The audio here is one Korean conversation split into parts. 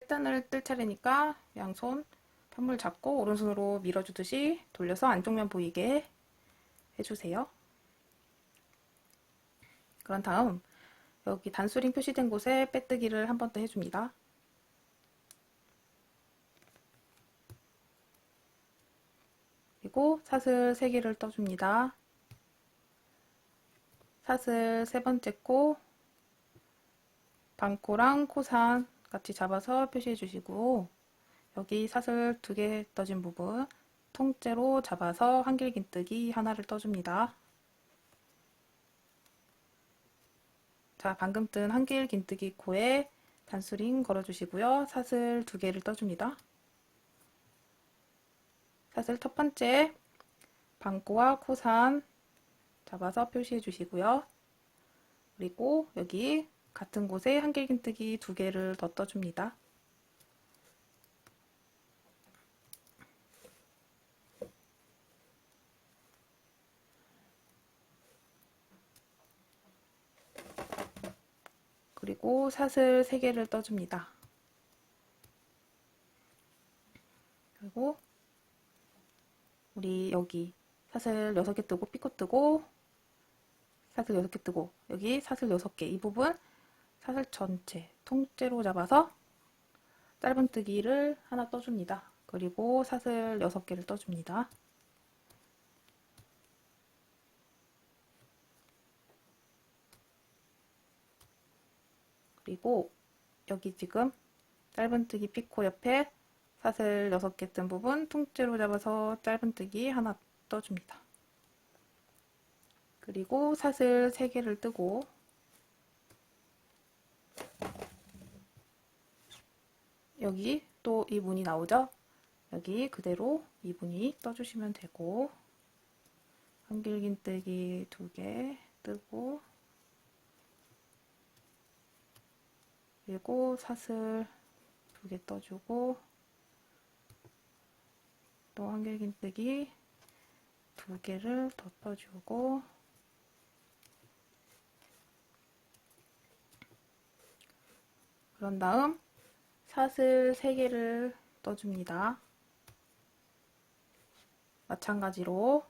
하단을 뜰 차례니까 양손 편물 잡고 오른손으로 밀어주듯이 돌려서 안쪽면 보이게 해주세요. 그런 다음 여기 단수링 표시된 곳에 빼뜨기를 한 번 더 해줍니다. 그리고 사슬 3개를 떠줍니다. 사슬 세 번째 코 반코랑 코산 같이 잡아서 표시해 주시고 여기 사슬 2개 떠진 부분 통째로 잡아서 한길긴뜨기 하나를 떠줍니다. 자, 방금 뜬 한길긴뜨기 코에 단수링 걸어주시고요. 사슬 2개를 떠줍니다. 사슬 첫 번째 반코와 코산 잡아서 표시해 주시고요. 그리고 여기 같은 곳에 한길긴뜨기 2개를 더 떠줍니다. 그리고 사슬 3개를 떠줍니다. 그리고 우리 여기 사슬 6개 뜨고 피코 뜨고 사슬 6개 뜨고 여기 사슬 6개 이 부분 사슬 전체 통째로 잡아서 짧은뜨기를 하나 떠줍니다. 그리고 사슬 6개를 떠줍니다. 그리고 여기 지금 짧은뜨기 피코 옆에 사슬 6개 뜬 부분 통째로 잡아서 짧은뜨기 하나 떠줍니다. 그리고 사슬 3개를 뜨고 여기 또 이 무늬 나오죠? 여기 그대로 이 무늬 떠주시면 되고 한길긴뜨기 2개 뜨고 그리고 사슬 2개 떠주고 또 한길긴뜨기 2개를 더 떠주고 그런 다음 사슬 3개를 떠줍니다. 마찬가지로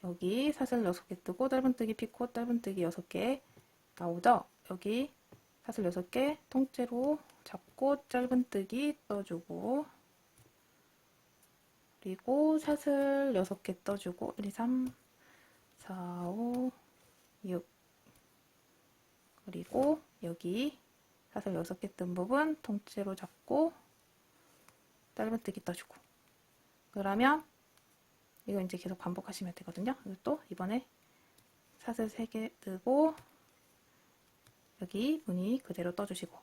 여기 사슬 6개 뜨고 짧은뜨기 피코 짧은뜨기 6개 나오죠? 여기 사슬 6개 통째로 잡고 짧은뜨기 떠주고 그리고 사슬 6개 떠주고 1, 2, 3, 4, 5, 6 그리고 여기 사슬 6개 뜬 부분 통째로 잡고 짧은뜨기 떠주고 그러면 이거 이제 계속 반복하시면 되거든요. 그리고 또 이번에 사슬 3개 뜨고 여기 무늬 그대로 떠주시고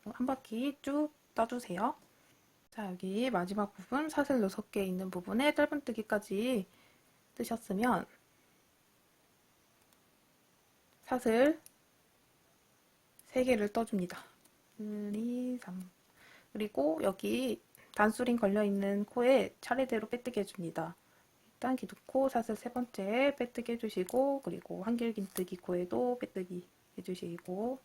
한 바퀴 쭉 떠주세요. 자, 여기 마지막 부분 사슬 6개 있는 부분에 짧은뜨기까지 뜨셨으면 사슬 3개를 떠줍니다. 1, 2, 3 그리고 여기 단수링 걸려있는 코에 차례대로 빼뜨기 해줍니다. 일단 기둥코 사슬 세 번째 빼뜨기 해주시고 그리고 한길긴뜨기 코에도 빼뜨기 해주시고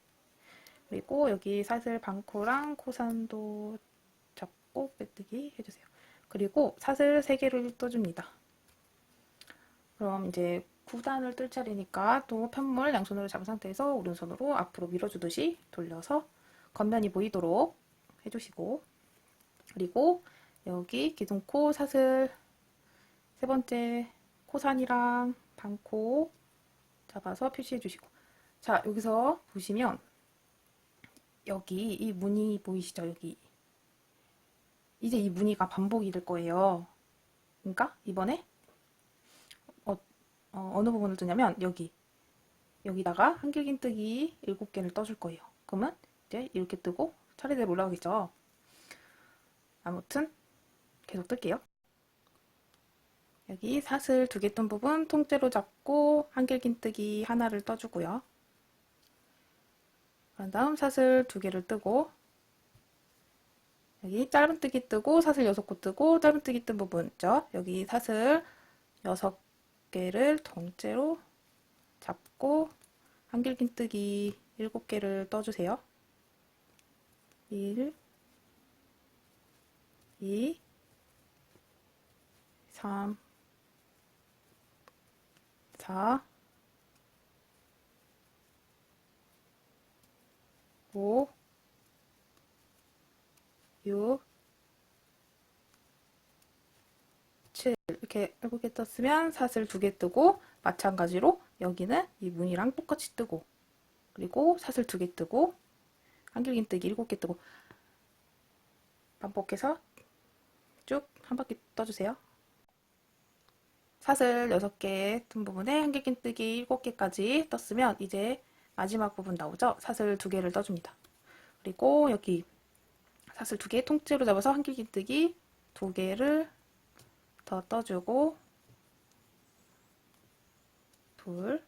그리고 여기 사슬 반코랑 코산도 잡고 빼뜨기 해주세요. 그리고 사슬 3개를 떠줍니다. 그럼 이제 9단을 뜰 차례니까 또 편물 양손으로 잡은 상태에서 오른손으로 앞으로 밀어주듯이 돌려서 겉면이 보이도록 해주시고 그리고 여기 기둥코 사슬 세 번째 코산이랑 반코 잡아서 표시해 주시고 자 여기서 보시면 여기 이 무늬 보이시죠? 여기 이제 이 무늬가 반복이 될 거예요. 그러니까 이번에 어느 부분을 뜨냐면 여기다가 한길긴뜨기 7개를 떠줄 거예요. 그러면 이제 이렇게 뜨고 차례대로 올라가겠죠. 아무튼 계속 뜰게요. 여기 사슬 2개 뜬 부분 통째로 잡고 한길긴뜨기 하나를 떠주고요. 그런 다음 사슬 2개를 뜨고 여기 짧은뜨기 뜨고 사슬 6코 뜨고 짧은뜨기 뜬 부분 있죠? 여기 사슬 6개를 통째로 잡고 한길긴뜨기 7개를 떠주세요. 1, 2, 3, 4, 5, 6, 7 이렇게 7개 떴으면 사슬 2개 뜨고 마찬가지로 여기는 이 무늬랑 똑같이 뜨고 그리고 사슬 2개 뜨고 한길긴뜨기 7개 뜨고 반복해서 쭉 한 바퀴 떠주세요. 사슬 6개 뜬 부분에 한길긴뜨기 7개까지 떴으면 이제 마지막 부분 나오죠? 사슬 2개를 떠줍니다. 그리고 여기 사슬 2개 통째로 잡아서 한길긴뜨기 2개를 더 떠주고 둘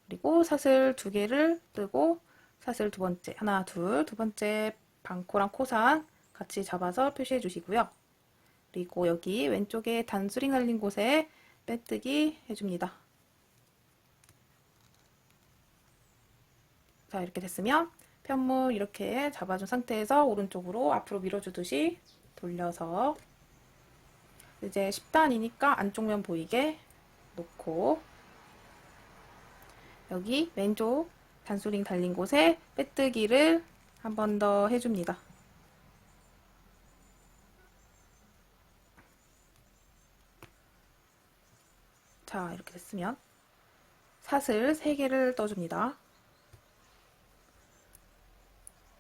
그리고 사슬 2개를 뜨고 사슬 두 번째 하나 두 번째 반코랑 코산 같이 잡아서 표시해 주시고요. 그리고 여기 왼쪽에 단수링 날린 곳에 빼뜨기 해줍니다. 자, 이렇게 됐으면 편물 이렇게 잡아준 상태에서 오른쪽으로 앞으로 밀어주듯이 돌려서 이제 10단이니까 안쪽면 보이게 놓고 여기 왼쪽 단수링 달린 곳에 빼뜨기를 한 번 더 해줍니다. 자, 이렇게 됐으면 사슬 3개를 떠줍니다.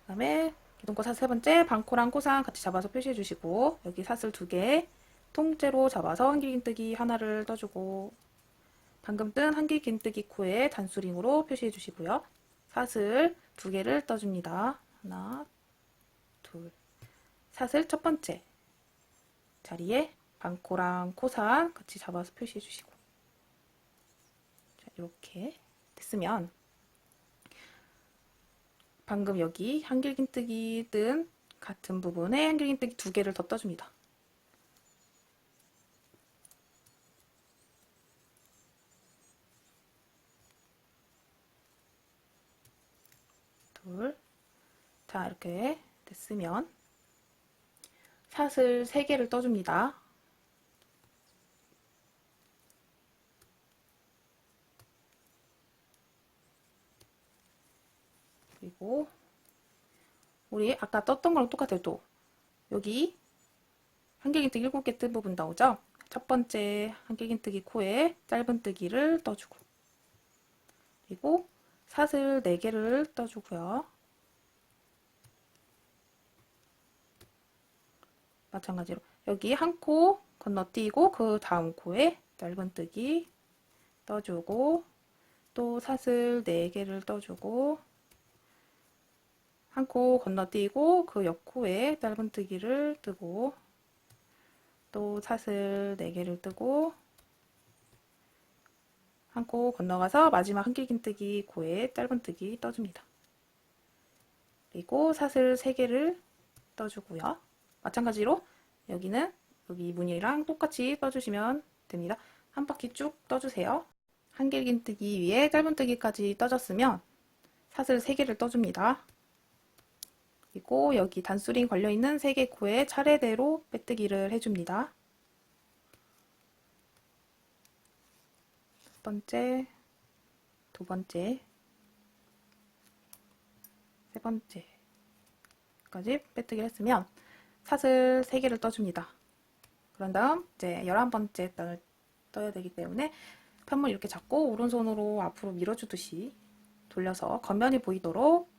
그 다음에 기둥코 사슬 3번째 반코랑 코상 같이 잡아서 표시해 주시고 여기 사슬 2개 통째로 잡아서 한길긴뜨기 하나를 떠주고 방금 뜬 한길긴뜨기 코에 단수링으로 표시해 주시고요. 사슬 2개를 떠줍니다. 하나, 둘. 사슬 첫 번째 자리에 반코랑 코상 같이 잡아서 표시해 주시고 자, 이렇게 됐으면 방금 여기 한길긴뜨기 뜬 같은 부분에 한길긴뜨기 2개를 더 떠줍니다. 둘. 자, 이렇게 됐으면 사슬 3개를 떠줍니다. 그리고 우리 아까 떴던 거랑 똑같아요. 또 여기 한길긴뜨기 7개 뜬 부분 나오죠? 첫 번째 한길긴뜨기 코에 짧은뜨기를 떠주고 그리고 사슬 4개를 떠주고요. 마찬가지로 여기 한 코 건너뛰고 그 다음 코에 짧은뜨기 떠주고 또 사슬 4개를 떠주고 한 코 건너뛰고 그 옆코에 짧은뜨기를 뜨고 또 사슬 4개를 뜨고 한 코 건너가서 마지막 한길긴뜨기 코에 짧은뜨기 떠줍니다. 그리고 사슬 3개를 떠주고요. 마찬가지로 여기는 여기 무늬랑 똑같이 떠주시면 됩니다. 한 바퀴 쭉 떠주세요. 한길긴뜨기 위에 짧은뜨기까지 떠졌으면 사슬 3개를 떠줍니다. 그리고 여기 단수링 걸려있는 3개 코에 차례대로 빼뜨기를 해줍니다. 첫 번째, 두 번째, 세 번째까지 빼뜨기를 했으면 사슬 3개를 떠줍니다. 그런 다음 이제 11번째 단을 떠야 되기 때문에 편물 이렇게 잡고 오른손으로 앞으로 밀어주듯이 돌려서 겉면이 보이도록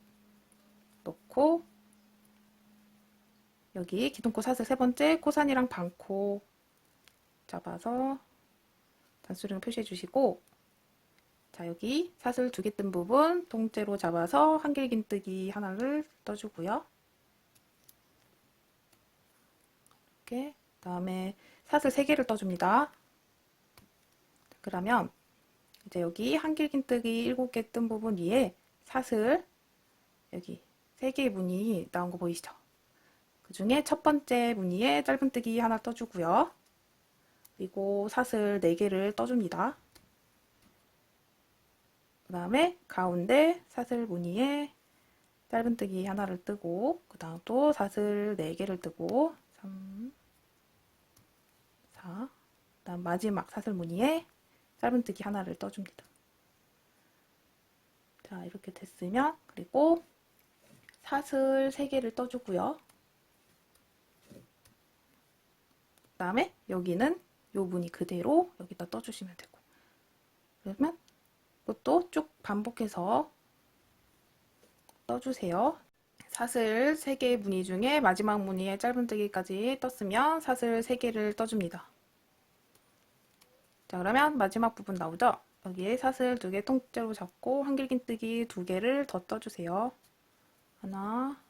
놓고 여기 기둥코 사슬 3번째 코산이랑 반코 잡아서 단수링을 표시해 주시고 자 여기 사슬 2개 뜬 부분 통째로 잡아서 한길긴뜨기 하나를 떠주고요. 이렇게 그다음에 사슬 3개를 떠줍니다. 그러면 이제 여기 한길긴뜨기 7개 뜬 부분 위에 사슬 여기 3개의 무늬 나온 거 보이시죠? 그 중에 첫 번째 무늬에 짧은뜨기 하나 떠주고요. 그리고 사슬 4개를 떠줍니다. 그 다음에 가운데 사슬 무늬에 짧은뜨기 하나를 뜨고 그 다음 또 사슬 4개를 뜨고 3, 자, 그다음 마지막 사슬 무늬에 짧은뜨기 하나를 떠줍니다. 자, 이렇게 됐으면 그리고 사슬 3개를 떠주고요. 그 다음에 여기는 요 무늬 그대로 여기다 떠주시면 되고, 그러면 이것도 쭉 반복해서 떠주세요. 사슬 3개의 무늬 중에 마지막 무늬에 짧은뜨기까지 떴으면 사슬 3개를 떠줍니다. 자, 그러면 마지막 부분 나오죠? 여기에 사슬 2개 통째로 잡고 한길긴뜨기 2개를 더 떠주세요. 하나,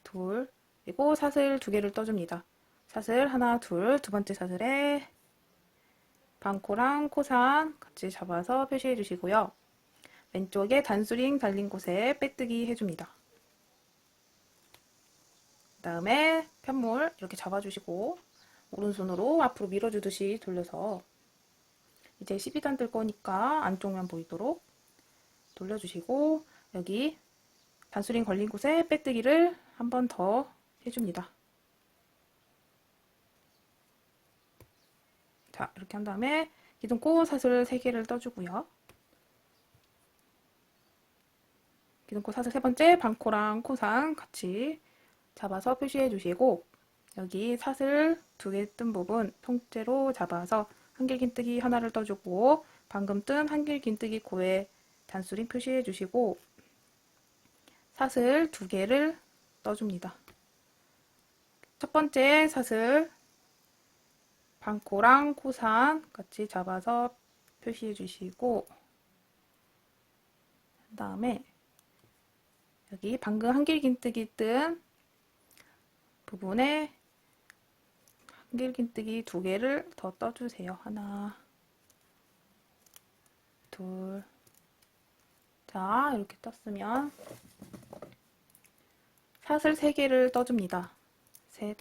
둘, 그리고 사슬 2개를 떠줍니다. 사슬 하나, 둘, 두 번째 사슬에 반코랑 코산 같이 잡아서 표시해 주시고요. 왼쪽에 단수링 달린 곳에 빼뜨기 해줍니다. 그 다음에 편물 이렇게 잡아주시고 오른손으로 앞으로 밀어주듯이 돌려서 이제 12단 뜰 거니까 안쪽면 보이도록 돌려주시고 여기 단수링 걸린 곳에 빼뜨기를 한 번 더 해줍니다. 자, 이렇게 한 다음에 기둥코 사슬 3개를 떠주고요. 기둥코 사슬 3번째 반코랑 코상 같이 잡아서 표시해 주시고 여기 사슬 2개 뜬 부분 통째로 잡아서 한길긴뜨기 하나를 떠주고 방금 뜬 한길긴뜨기 코에 단수링 표시해 주시고 사슬 2개를 떠줍니다. 첫 번째 사슬 반코랑 코산 같이 잡아서 표시해 주시고 그 다음에 여기 방금 한길긴뜨기 뜬 부분에 한길긴뜨기 2개를 더 떠주세요. 하나, 둘. 자, 이렇게 떴으면 사슬 3개를 떠줍니다. 셋.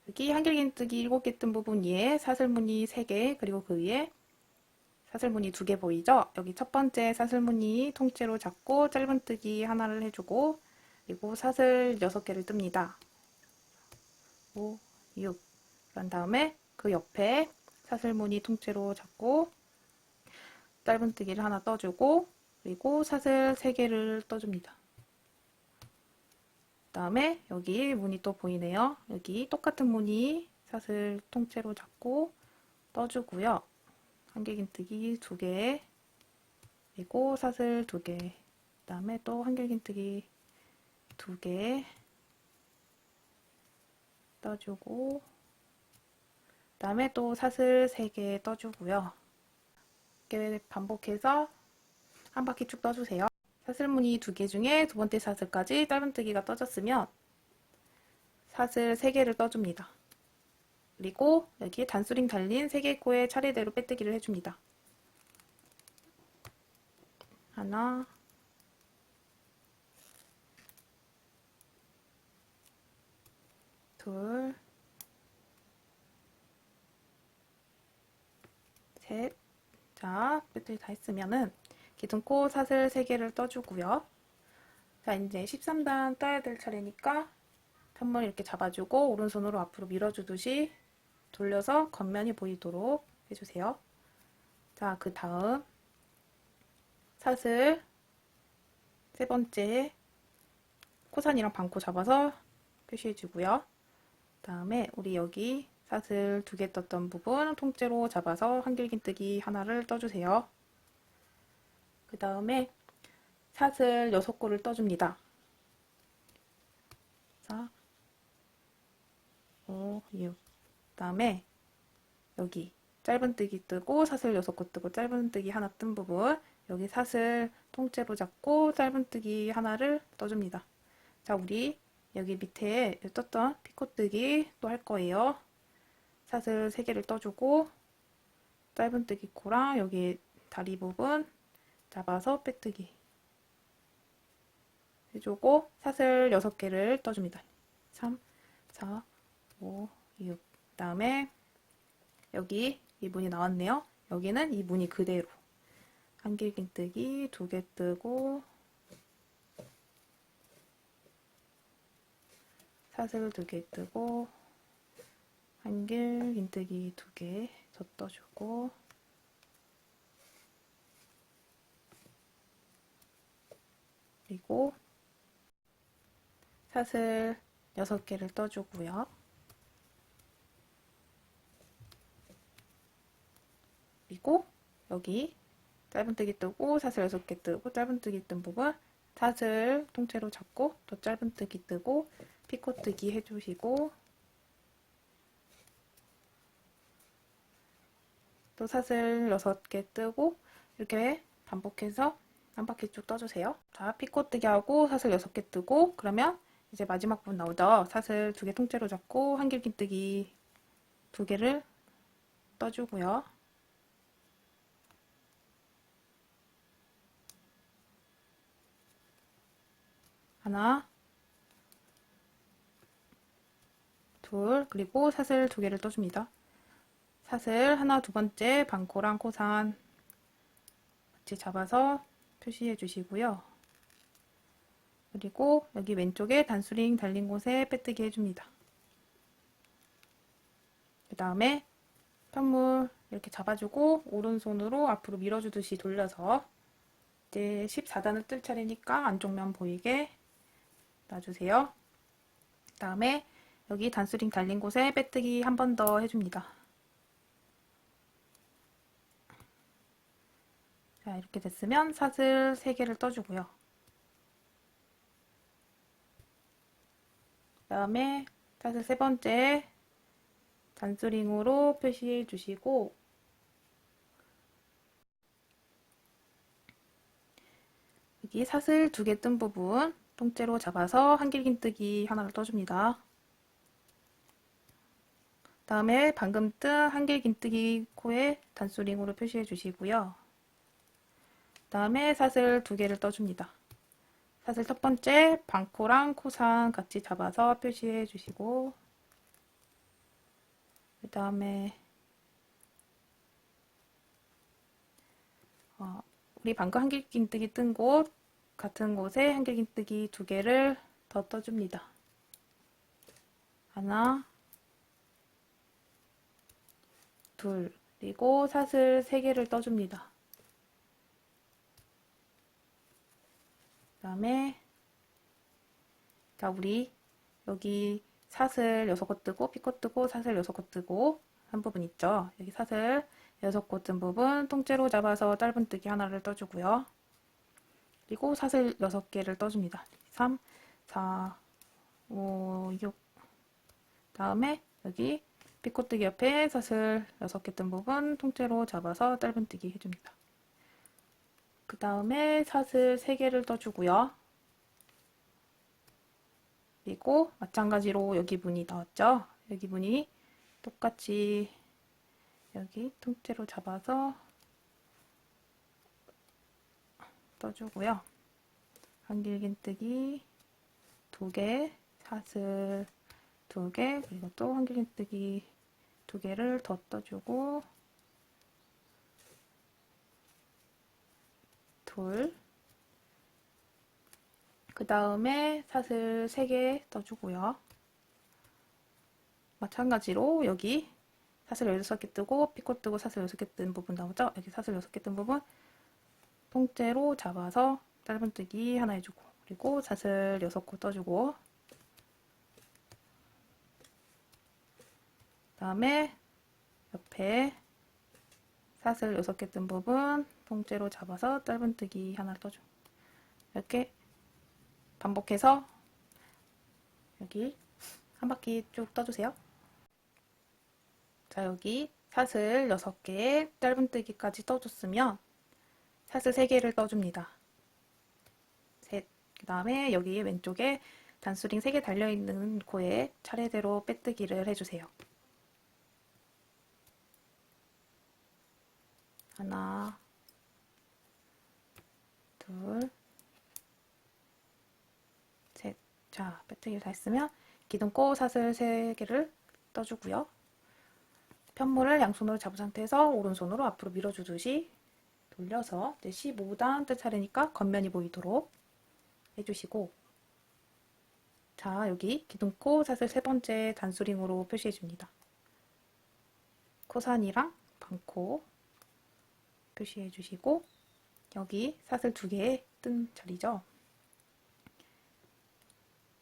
여기 한길긴뜨기 7개 뜬 부분 위에 사슬무늬 3개, 그리고 그 위에 사슬무늬 2개 보이죠? 여기 첫 번째 사슬무늬 통째로 잡고 짧은뜨기 하나를 해주고 그리고 사슬 6개를 뜹니다. 5, 6. 그런 다음에 그 옆에 사슬무늬 통째로 잡고 짧은뜨기를 하나 떠주고 그리고 사슬 3개를 떠줍니다. 그 다음에 여기 무늬 또 보이네요. 여기 똑같은 무늬 사슬 통째로 잡고 떠주고요. 한길긴뜨기 2개 그리고 사슬 2개 그 다음에 또 한길긴뜨기 2개 떠주고 그 다음에 또 사슬 3개 떠주고요. 이렇게 반복해서 한 바퀴 쭉 떠주세요. 사슬무늬 2개 중에 두 번째 사슬까지 짧은뜨기가 떠졌으면 사슬 3개를 떠줍니다. 그리고 여기에 단수링 달린 3개 코에 차례대로 빼뜨기를 해줍니다. 하나, 둘, 셋. 자, 빼뜨기 다 했으면은 기둥코 사슬 3개를 떠주고요. 자, 이제 13단 떠야 될 차례니까 편물 이렇게 잡아주고 오른손으로 앞으로 밀어주듯이 돌려서 겉면이 보이도록 해주세요. 자, 그 다음 사슬 3번째 코산이랑 반코 잡아서 표시해주고요. 그 다음에 우리 여기 사슬 2개 떴던 부분 통째로 잡아서 한길긴뜨기 하나를 떠주세요. 그 다음에 사슬 6코를 떠줍니다. 4, 5, 6. 그 다음에 여기 짧은뜨기 뜨고 사슬 6코 뜨고 짧은뜨기 하나 뜬 부분 여기 사슬 통째로 잡고 짧은뜨기 하나를 떠줍니다. 자, 우리 여기 밑에 떴던 피코뜨기 또 할 거예요. 사슬 3개를 떠주고 짧은뜨기 코랑 여기 다리 부분 잡아서 빼뜨기 해주고 사슬 6개를 떠줍니다. 3, 4, 5, 6. 그 다음에 여기 이 무늬 나왔네요. 여기는 이 무늬 그대로 한길긴뜨기 2개 뜨고 사슬 2개 뜨고 한길 긴뜨기 2개 더 떠주고 그리고 사슬 6개를 떠주고요. 그리고 여기 짧은뜨기 뜨고 사슬 6개 뜨고 짧은뜨기 뜬 부분 사슬 통째로 잡고 또 짧은뜨기 뜨고 피코뜨기 해주시고 또 사슬 6개 뜨고 이렇게 반복해서 한 바퀴 쭉 떠주세요. 자, 피코뜨기 하고 사슬 6개 뜨고 그러면 이제 마지막 부분 나오죠. 사슬 2개 통째로 잡고 한길긴뜨기 2개를 떠주고요. 하나, 둘, 그리고 사슬 2개를 떠줍니다. 사슬 하나, 두 번째 반코랑 코산 같이 잡아서 표시해 주시고요. 그리고 여기 왼쪽에 단수링 달린 곳에 빼뜨기 해줍니다. 그 다음에 편물 이렇게 잡아주고 오른손으로 앞으로 밀어주듯이 돌려서 이제 14단을 뜰 차례니까 안쪽 면 보이게 놔주세요. 그 다음에 여기 단수링 달린 곳에 빼뜨기 한 번 더 해줍니다. 자, 이렇게 됐으면 사슬 3개를 떠주고요. 그 다음에 사슬 3번째 단수링으로 표시해 주시고 여기 사슬 2개 뜬 부분 통째로 잡아서 한길긴뜨기 하나를 떠줍니다. 다음에 방금 뜬 한길긴뜨기 코에 단수링으로 표시해 주시고요. 다음에 사슬 2개를 떠줍니다. 사슬 첫 번째 반코랑 코상 같이 잡아서 표시해 주시고 그 다음에 우리 방금 한길긴뜨기 뜬 곳 같은 곳에 한길긴뜨기 2개를 더 떠줍니다. 하나, 둘, 그리고 사슬 3개를 떠줍니다. 그 다음에 자, 우리 여기 사슬 6곳 뜨고 피코 뜨고 사슬 6곳 뜨고 한 부분 있죠. 여기 사슬 6곳 뜬 부분 통째로 잡아서 짧은뜨기 하나를 떠주고요. 그리고 사슬 6개를 떠줍니다. 3, 4, 5, 6 다음에 여기 피코뜨기 옆에 사슬 6개 뜬 부분 통째로 잡아서 짧은뜨기 해줍니다. 그 다음에 사슬 3개를 떠주고요. 그리고 마찬가지로 여기 무늬 나왔죠? 여기 무늬 똑같이 여기 통째로 잡아서 떠주고요. 한길긴뜨기 2개, 사슬 2개, 그리고 또 한길긴뜨기 2개를 더 떠주고 둘, 그 다음에 사슬 3개 떠주고요. 마찬가지로 여기 사슬 16개 뜨고 피코 뜨고 사슬 6개 뜬 부분 나오죠? 여기 사슬 6개 뜬 부분 통째로 잡아서 짧은뜨기 하나 해주고 그리고 사슬 6곳 떠주고 그 다음에 옆에 사슬 6개 뜬 부분 통째로 잡아서 짧은뜨기 하나 떠주고 이렇게 반복해서 여기 한 바퀴 쭉 떠주세요. 자, 여기 사슬 6개에 짧은뜨기까지 떠줬으면 사슬 3개를 떠줍니다. 셋. 그 다음에 여기 왼쪽에 단수링 3개 달려있는 코에 차례대로 빼뜨기를 해주세요. 하나, 둘, 셋. 자, 빼뜨기 다 했으면 기둥코 사슬 3개를 떠주고요. 편물을 양손으로 잡은 상태에서 오른손으로 앞으로 밀어주듯이 돌려서 이제 15단 뜰 차례니까 겉면이 보이도록 해주시고 자, 여기 기둥코 사슬 세 번째 단수링으로 표시해 줍니다. 코산이랑 반코 표시해 주시고, 여기 사슬 두 개 뜬 자리죠.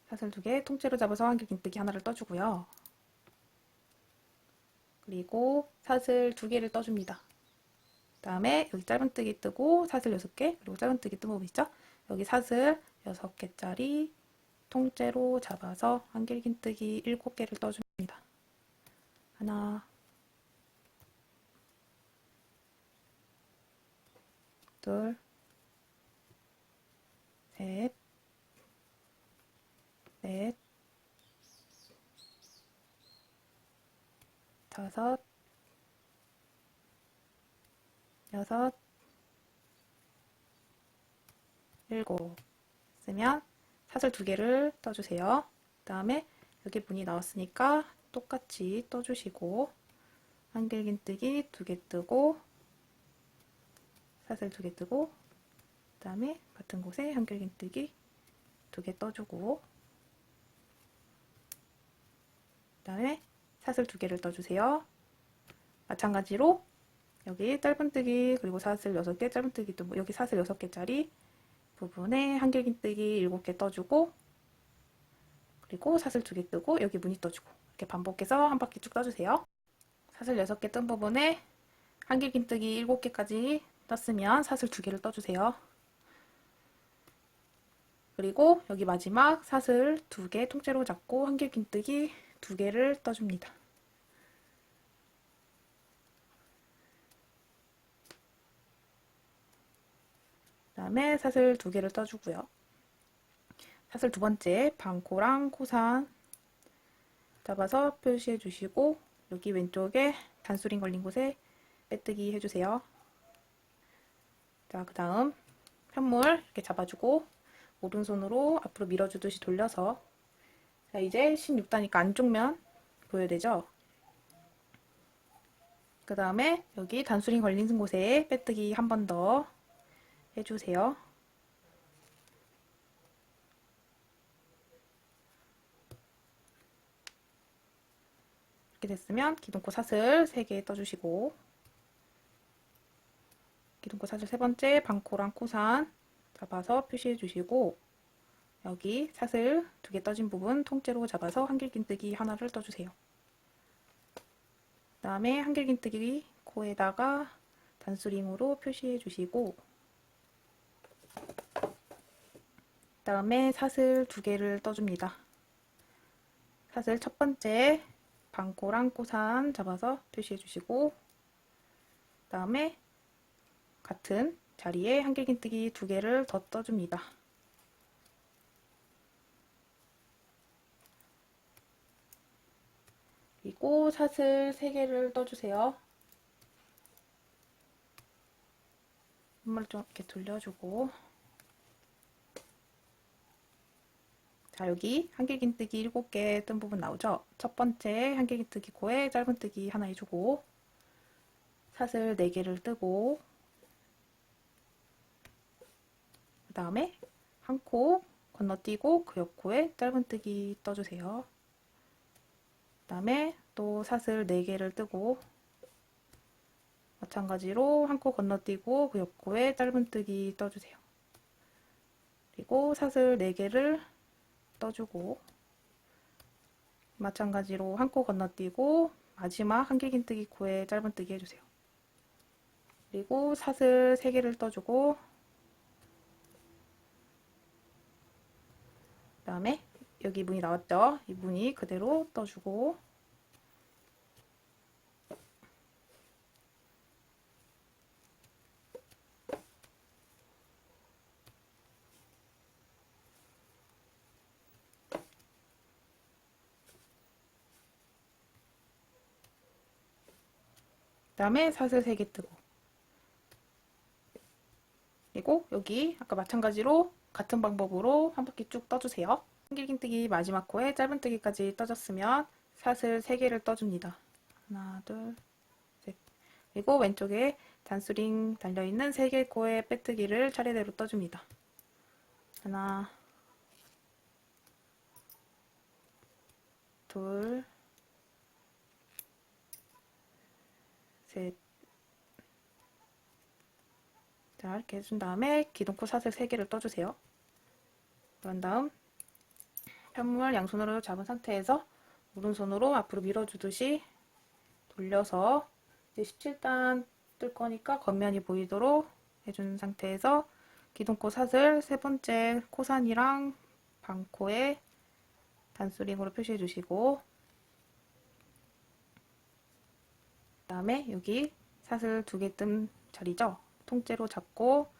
사슬 두 개 통째로 잡아서 한길긴뜨기 하나를 떠주고요. 그리고 사슬 두 개를 떠줍니다. 다음에 여기 짧은뜨기 뜨고 사슬 6개, 그리고 짧은뜨기 뜬 부분 있죠? 여기 사슬 6개짜리 통째로 잡아서 한길긴뜨기 7개를 떠줍니다. 하나, 둘, 셋, 넷, 다섯, 여섯, 일곱. 쓰면 사슬 두 개를 떠주세요. 그 다음에 여기 문이 나왔으니까 똑같이 떠주시고, 한길긴뜨기 두 개 뜨고, 사슬 두 개 뜨고, 그 다음에 같은 곳에 한길긴뜨기 두 개 떠주고, 그 다음에 사슬 두 개를 떠주세요. 마찬가지로 여기 짧은뜨기 그리고 사슬 6개, 짧은뜨기 또 여기 사슬 6개짜리 부분에 한길긴뜨기 7개 떠주고, 그리고 사슬 2개 뜨고 여기 무늬 떠주고, 이렇게 반복해서 한 바퀴 쭉 떠주세요. 사슬 6개 뜬 부분에 한길긴뜨기 7개까지 떴으면 사슬 2개를 떠주세요. 그리고 여기 마지막 사슬 2개 통째로 잡고 한길긴뜨기 2개를 떠줍니다. 그 다음에 사슬 2개를 떠주고요. 사슬 두 번째 반코랑 코산 잡아서 표시해 주시고, 여기 왼쪽에 단수링 걸린 곳에 빼뜨기 해주세요. 자, 그 다음 편물 이렇게 잡아주고 오른손으로 앞으로 밀어주듯이 돌려서, 자, 이제 16단이니까 안쪽면 보여야 되죠? 그 다음에 여기 단수링 걸린 곳에 빼뜨기 한 번 더 해주세요. 이렇게 됐으면 기둥코 사슬 3개 떠주시고, 기둥코 사슬 세 번째 반코랑 코산 잡아서 표시해 주시고, 여기 사슬 2개 떠진 부분 통째로 잡아서 한길긴뜨기 하나를 떠주세요. 그 다음에 한길긴뜨기 코에다가 단수링으로 표시해 주시고, 그 다음에 사슬 2개를 떠줍니다. 사슬 첫 번째 반코랑 코산 잡아서 표시해 주시고, 그 다음에 같은 자리에 한길긴뜨기 2개를 더 떠줍니다. 그리고 사슬 3개를 떠주세요. 한번 좀 이렇게 돌려주고, 자, 여기 한길긴뜨기 7개 뜬 부분 나오죠? 첫 번째 한길긴뜨기 코에 짧은뜨기 하나 해주고, 사슬 4개를 뜨고, 그 다음에 한 코 건너뛰고 그 옆코에 짧은뜨기 떠주세요. 그 다음에 또 사슬 4개를 뜨고, 마찬가지로 한 코 건너뛰고 그 옆코에 짧은뜨기 떠주세요. 그리고 사슬 4개를 떠주고, 마찬가지로 한 코 건너뛰고 마지막 한길긴뜨기 코에 짧은뜨기 해주세요. 그리고 사슬 3개를 떠주고, 그 다음에 여기 무늬 나왔죠? 이 무늬 그대로 떠주고, 그 다음에 사슬 3개 뜨고, 그리고 여기 아까 마찬가지로 같은 방법으로 한 바퀴 쭉 떠주세요. 한길긴뜨기 마지막 코에 짧은뜨기까지 떠졌으면 사슬 3개를 떠줍니다. 하나, 둘, 셋. 그리고 왼쪽에 단수링 달려있는 3개 코에 빼뜨기를 차례대로 떠줍니다. 하나, 둘, 셋. 자, 이렇게 해준 다음에 기둥코 사슬 3개를 떠주세요. 그런 다음 편물 양손으로 잡은 상태에서 오른손으로 앞으로 밀어주듯이 돌려서 이제 17단 뜰 거니까 겉면이 보이도록 해준 상태에서 기둥코 사슬 3번째 코산이랑 반코에 단수링으로 표시해 주시고, 그 다음에 여기 사슬 2개 뜬 자리죠? 통째로 잡고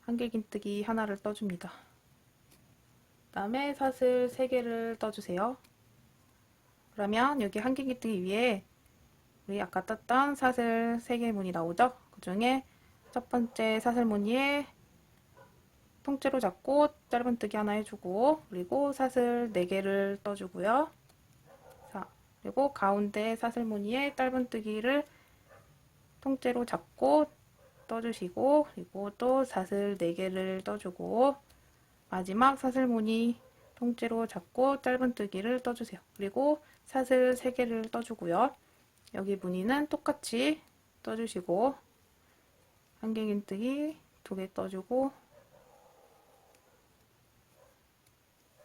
한길긴뜨기 하나를 떠줍니다. 그 다음에 사슬 3개를 떠주세요. 그러면 여기 한길긴뜨기 위에 우리 아까 떴던 사슬 3개 무늬 나오죠? 그 중에 첫 번째 사슬 무늬에 통째로 잡고 짧은뜨기 하나 해주고, 그리고 사슬 4개를 떠주고요. 자, 그리고 가운데 사슬 무늬에 짧은뜨기를 통째로 잡고 떠주시고, 그리고 또 사슬 4개를 떠주고, 마지막 사슬 무늬 통째로 잡고 짧은뜨기를 떠주세요. 그리고 사슬 3개를 떠주고요. 여기 무늬는 똑같이 떠주시고, 한길긴뜨기 2개 떠주고,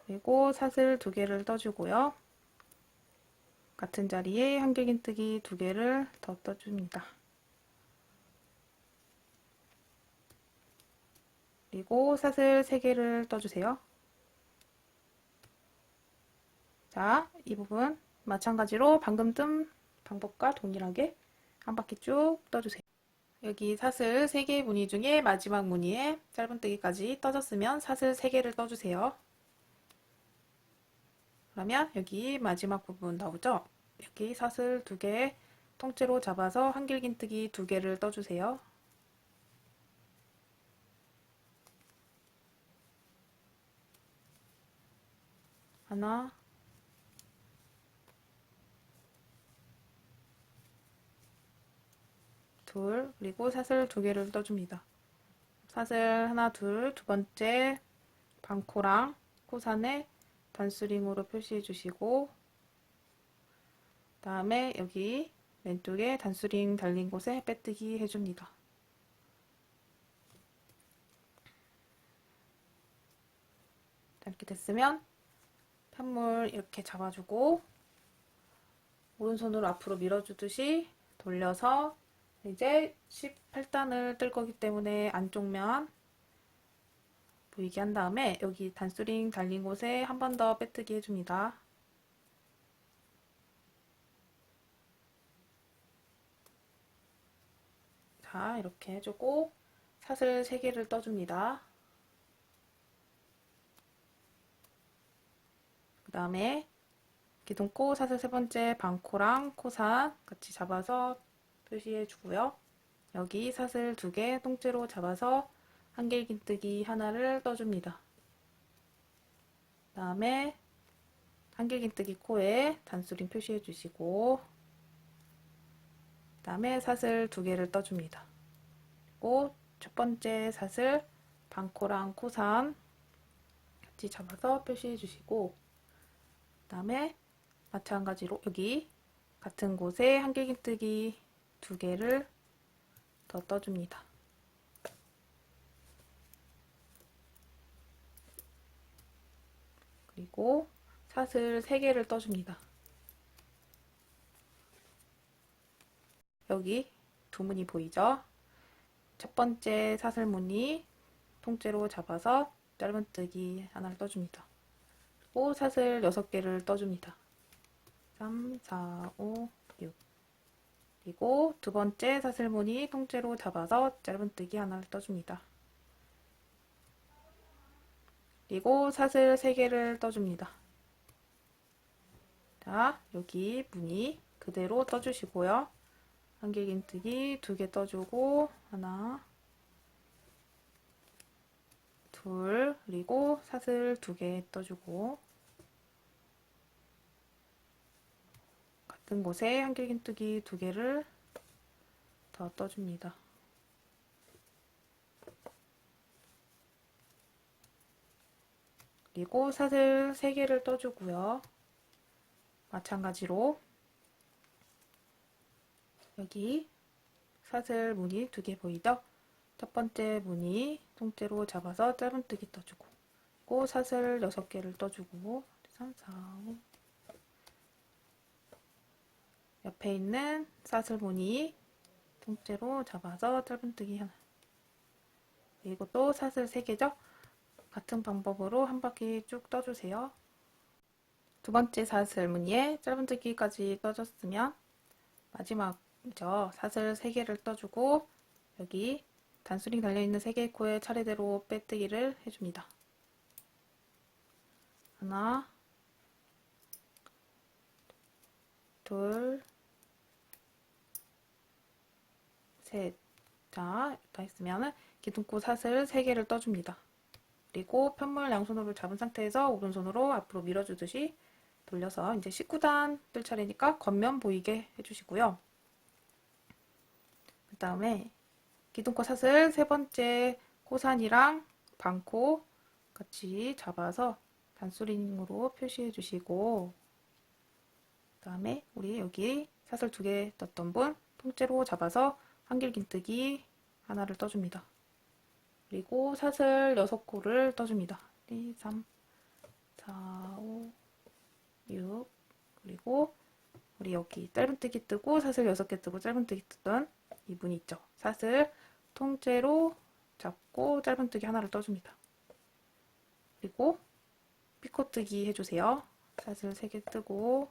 그리고 사슬 2개를 떠주고요. 같은 자리에 한길긴뜨기 2개를 더 떠줍니다. 그리고 사슬 3개를 떠주세요. 자, 이 부분 마찬가지로 방금 뜬 방법과 동일하게 한 바퀴 쭉 떠주세요. 여기 사슬 3개 무늬 중에 마지막 무늬에 짧은뜨기까지 떠졌으면 사슬 3개를 떠주세요. 그러면 여기 마지막 부분 나오죠? 여기 사슬 2개 통째로 잡아서 한길긴뜨기 2개를 떠주세요. 하나, 둘, 그리고 사슬 2개를 떠줍니다. 사슬 하나, 둘, 두 번째 반코랑 코산에 단수링으로 표시해 주시고, 다음에 여기 왼쪽에 단수링 달린 곳에 빼뜨기 해줍니다. 이렇게 됐으면 편물 이렇게 잡아주고 오른손으로 앞으로 밀어주듯이 돌려서 이제 18단을 뜰 거기 때문에 안쪽 면 보이게 한 다음에 여기 단수링 달린 곳에 한 번 더 빼뜨기 해줍니다. 자, 이렇게 해주고 사슬 3개를 떠줍니다. 그 다음에 기둥코 사슬 3번째 반코랑 코산 같이 잡아서 표시해 주고요. 여기 사슬 2개 통째로 잡아서 한길긴뜨기 하나를 떠줍니다. 그 다음에 한길긴뜨기 코에 단수링 표시해 주시고, 그 다음에 사슬 2개를 떠줍니다. 그리고 첫 번째 사슬 반코랑 코산 같이 잡아서 표시해 주시고, 그 다음에 마찬가지로 여기 같은 곳에 한길긴뜨기 2개를 더 떠줍니다. 그리고 사슬 3개를 떠줍니다. 여기 두 무늬 보이죠? 첫 번째 사슬 무늬 통째로 잡아서 짧은뜨기 하나를 떠줍니다. 그리고 사슬 6개를 떠줍니다. 3, 4, 5, 6. 그리고 두 번째 사슬 무늬 통째로 잡아서 짧은뜨기 하나를 떠줍니다. 그리고 사슬 3개를 떠줍니다. 자, 여기 무늬 그대로 떠주시고요. 한길긴뜨기 2개 떠주고, 하나, 둘, 그리고 사슬 2개 떠주고, 같은 곳에 한길긴뜨기 2개를 더 떠줍니다. 그리고 사슬 3개를 떠주고요. 마찬가지로 여기 사슬 무늬 2개 보이죠? 첫 번째 무늬 통째로 잡아서 짧은뜨기 떠주고, 그리고 사슬 6개를 떠주고, 3, 4, 5. 옆에 있는 사슬 무늬 통째로 잡아서 짧은뜨기 하나. 이것도 사슬 3개죠? 같은 방법으로 한 바퀴 쭉 떠주세요. 두 번째 사슬 무늬에 짧은뜨기까지 떠줬으면 마지막이죠. 사슬 3개를 떠주고 여기 단수링 달려있는 3개의 코에 차례대로 빼뜨기를 해줍니다. 하나, 둘, 셋. 자, 다 했으면 기둥코 사슬 3개를 떠줍니다. 그리고 편물 양손으로 잡은 상태에서 오른손으로 앞으로 밀어주듯이 돌려서 이제 19단 뜰 차례니까 겉면 보이게 해주시고요. 그 다음에 기둥코 사슬 세 번째 코산이랑 반코 같이 잡아서 단수링으로 표시해 주시고, 그 다음에 우리 여기 사슬 2개 떴던 분 통째로 잡아서 한길긴뜨기 하나를 떠줍니다. 그리고 사슬 6코를 떠줍니다. 1, 2, 3, 4, 5, 6. 그리고 우리 여기 짧은뜨기 뜨고 사슬 6개 뜨고 짧은뜨기 뜨던 이분 있죠. 사슬 통째로 잡고 짧은뜨기 하나를 떠줍니다. 그리고 피코뜨기 해주세요. 사슬 3개 뜨고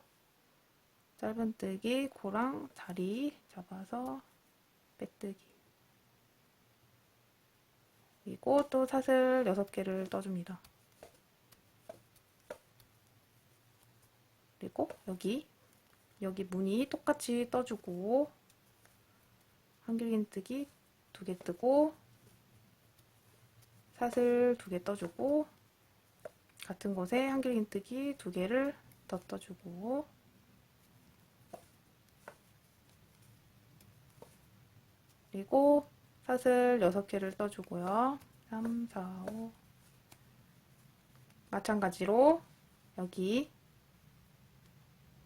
짧은뜨기 코랑 다리 잡아서 빼뜨기. 그리고 또 사슬 6개를 떠줍니다. 그리고 여기 무늬 똑같이 떠주고 한길긴뜨기 2개 뜨고 사슬 2개 떠주고 같은 곳에 한길긴뜨기 2개를 더 떠주고 그리고 사슬 6개를 떠주고요. 3, 4, 5. 마찬가지로 여기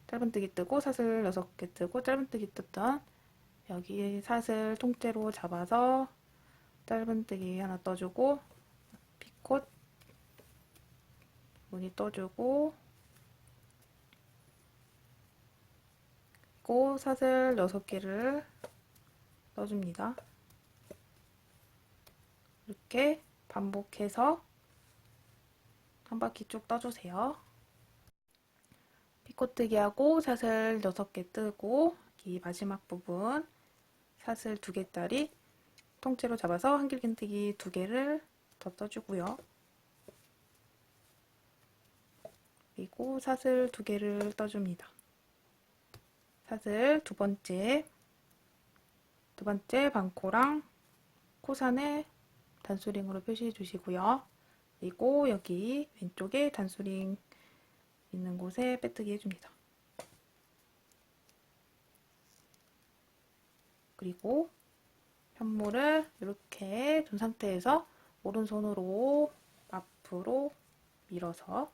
짧은뜨기 뜨고 사슬 6개 뜨고 짧은뜨기 떴던 여기 사슬 통째로 잡아서 짧은뜨기 하나 떠주고 피콧 무늬 떠주고 그리고 사슬 6개를 떠줍니다. 이렇게 반복해서 한 바퀴 쭉 떠주세요. 피코뜨기 하고 사슬 6개 뜨고 이 마지막 부분 사슬 2개짜리 통째로 잡아서 한길긴뜨기 2개를 더 떠주고요. 그리고 사슬 2개를 떠줍니다. 사슬 두 번째 반코랑 코산에 단수링으로 표시해 주시고요. 그리고 여기 왼쪽에 단수링 있는 곳에 빼뜨기 해줍니다. 그리고 편물을 이렇게 둔 상태에서 오른손으로 앞으로 밀어서,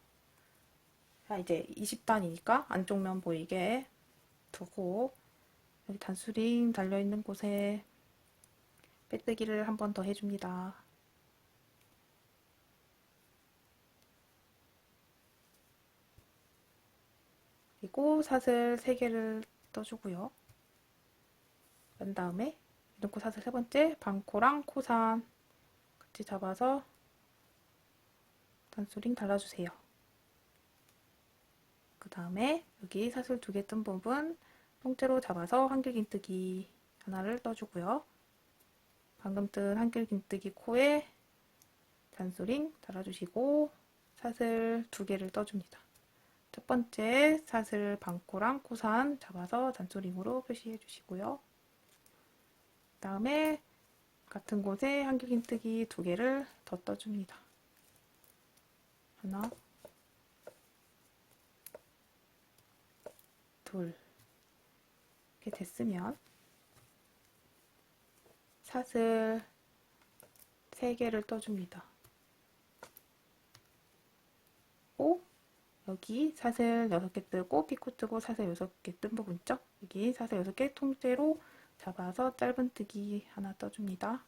자, 이제 20단이니까 안쪽 면 보이게 두고 여기 단수링 달려있는 곳에 빼뜨기를 한 번 더 해줍니다. 그리고 사슬 3개를 떠주고요. 그 다음에 기둥코 사슬 세 번째 반코랑 코산 같이 잡아서 단수링 달아주세요. 그 다음에 여기 사슬 2개 뜬 부분 통째로 잡아서 한길긴뜨기 하나를 떠주고요. 방금 뜬 한길긴뜨기 코에 단수링 달아주시고 사슬 2개를 떠줍니다. 첫 번째 사슬 반코랑 코산 잡아서 단수링으로 표시해 주시고요. 그 다음에 같은 곳에 한길긴뜨기 2개를 더 떠줍니다. 하나, 둘. 이렇게 됐으면 사슬 3개를 떠줍니다. 오, 여기 사슬 6개 뜨고 피코 뜨고 사슬 6개 뜬 부분 있죠? 여기 사슬 6개 통째로 잡아서 짧은뜨기 하나 떠줍니다.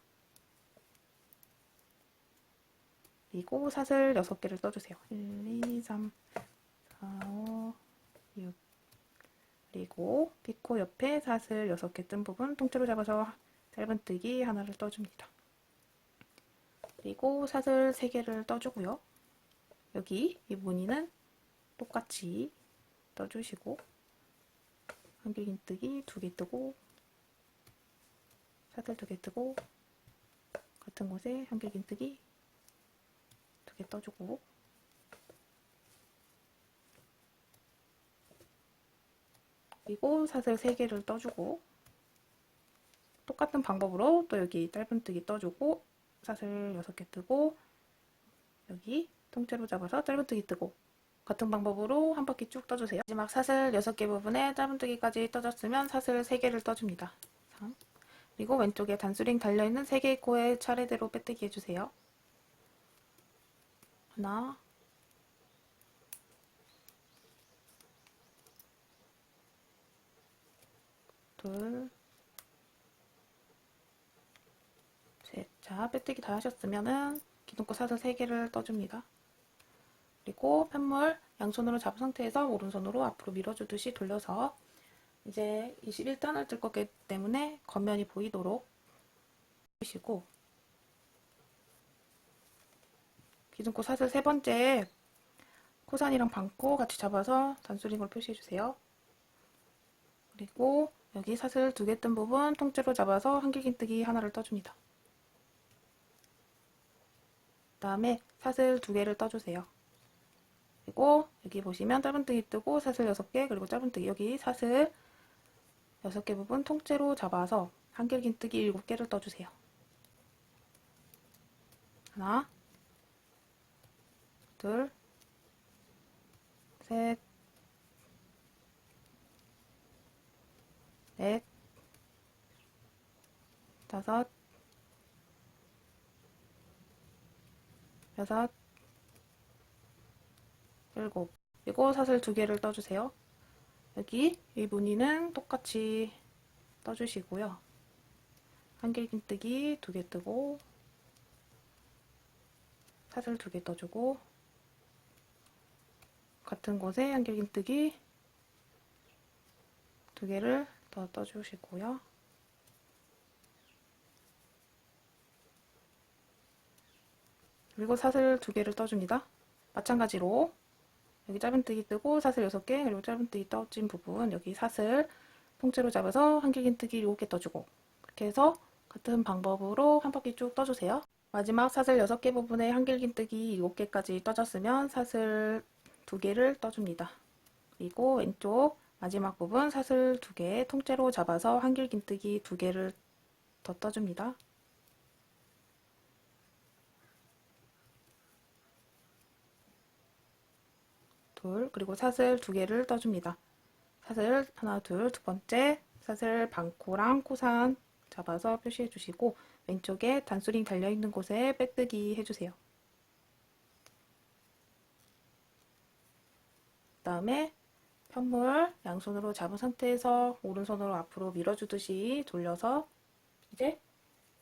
그리고 사슬 6개를 떠주세요. 1, 2, 3, 4, 5, 6. 그리고 피코 옆에 사슬 6개 뜬 부분 통째로 잡아서 짧은뜨기 하나를 떠줍니다. 그리고 사슬 3개를 떠주고요. 여기 이 무늬는 똑같이 떠주시고 한길긴뜨기 2개 뜨고 사슬 2개 뜨고 같은 곳에 한길긴뜨기 2개 떠주고 그리고 사슬 3개를 떠주고 똑같은 방법으로 또 여기 짧은뜨기 떠주고 사슬 6개 뜨고 여기 통째로 잡아서 짧은뜨기 뜨고 같은 방법으로 한 바퀴 쭉 떠주세요. 마지막 사슬 6개 부분에 짧은뜨기까지 떠줬으면 사슬 3개를 떠줍니다. 그리고 왼쪽에 단수링 달려있는 3개의 코에 차례대로 빼뜨기 해주세요. 하나, 둘, 셋. 자, 빼뜨기 다 하셨으면은 기둥코 사슬 3개를 떠줍니다. 그리고 펜물 양손으로 잡은 상태에서 오른손으로 앞으로 밀어주듯이 돌려서 이제 21단을 뜰 거기 때문에 겉면이 보이도록 해주시고 기둥코 사슬 3번째 코산이랑 반코 같이 잡아서 단수링으로 표시해주세요. 그리고 여기 사슬 2개 뜬 부분 통째로 잡아서 한길긴뜨기 하나를 떠줍니다. 그 다음에 사슬 2개를 떠주세요. 그리고 여기 보시면 짧은뜨기 뜨고 사슬 6개 그리고 짧은뜨기 여기 사슬 6개 부분 통째로 잡아서 한길긴뜨기 7개를 떠주세요. 하나, 둘, 셋, 넷, 다섯, 여섯, 일곱. 그리고 사슬 2개를 떠주세요. 여기 이 무늬는 똑같이 떠주시고요. 한길긴뜨기 2개 뜨고 사슬 2개 떠주고 같은 곳에 한길긴뜨기 2개를 더 떠주시고요. 그리고 사슬 2개를 떠줍니다. 마찬가지로 여기 짧은뜨기 뜨고 사슬 6개 그리고 짧은뜨기 떠진 부분 여기 사슬 통째로 잡아서 한길긴뜨기 7개 떠주고 그렇게 해서 같은 방법으로 한 바퀴 쭉 떠주세요. 마지막 사슬 6개 부분에 한길긴뜨기 7개까지 떠졌으면 사슬 2개를 떠줍니다. 그리고 왼쪽 마지막 부분 사슬 2개 통째로 잡아서 한길긴뜨기 2개를 더 떠줍니다. 둘, 그리고 사슬 2개를 떠줍니다. 사슬 하나, 둘, 두 번째 사슬 반코랑 코산 잡아서 표시해 주시고 왼쪽에 단수링 달려있는 곳에 빼뜨기 해주세요. 그 다음에 편물 양손으로 잡은 상태에서 오른손으로 앞으로 밀어주듯이 돌려서 이제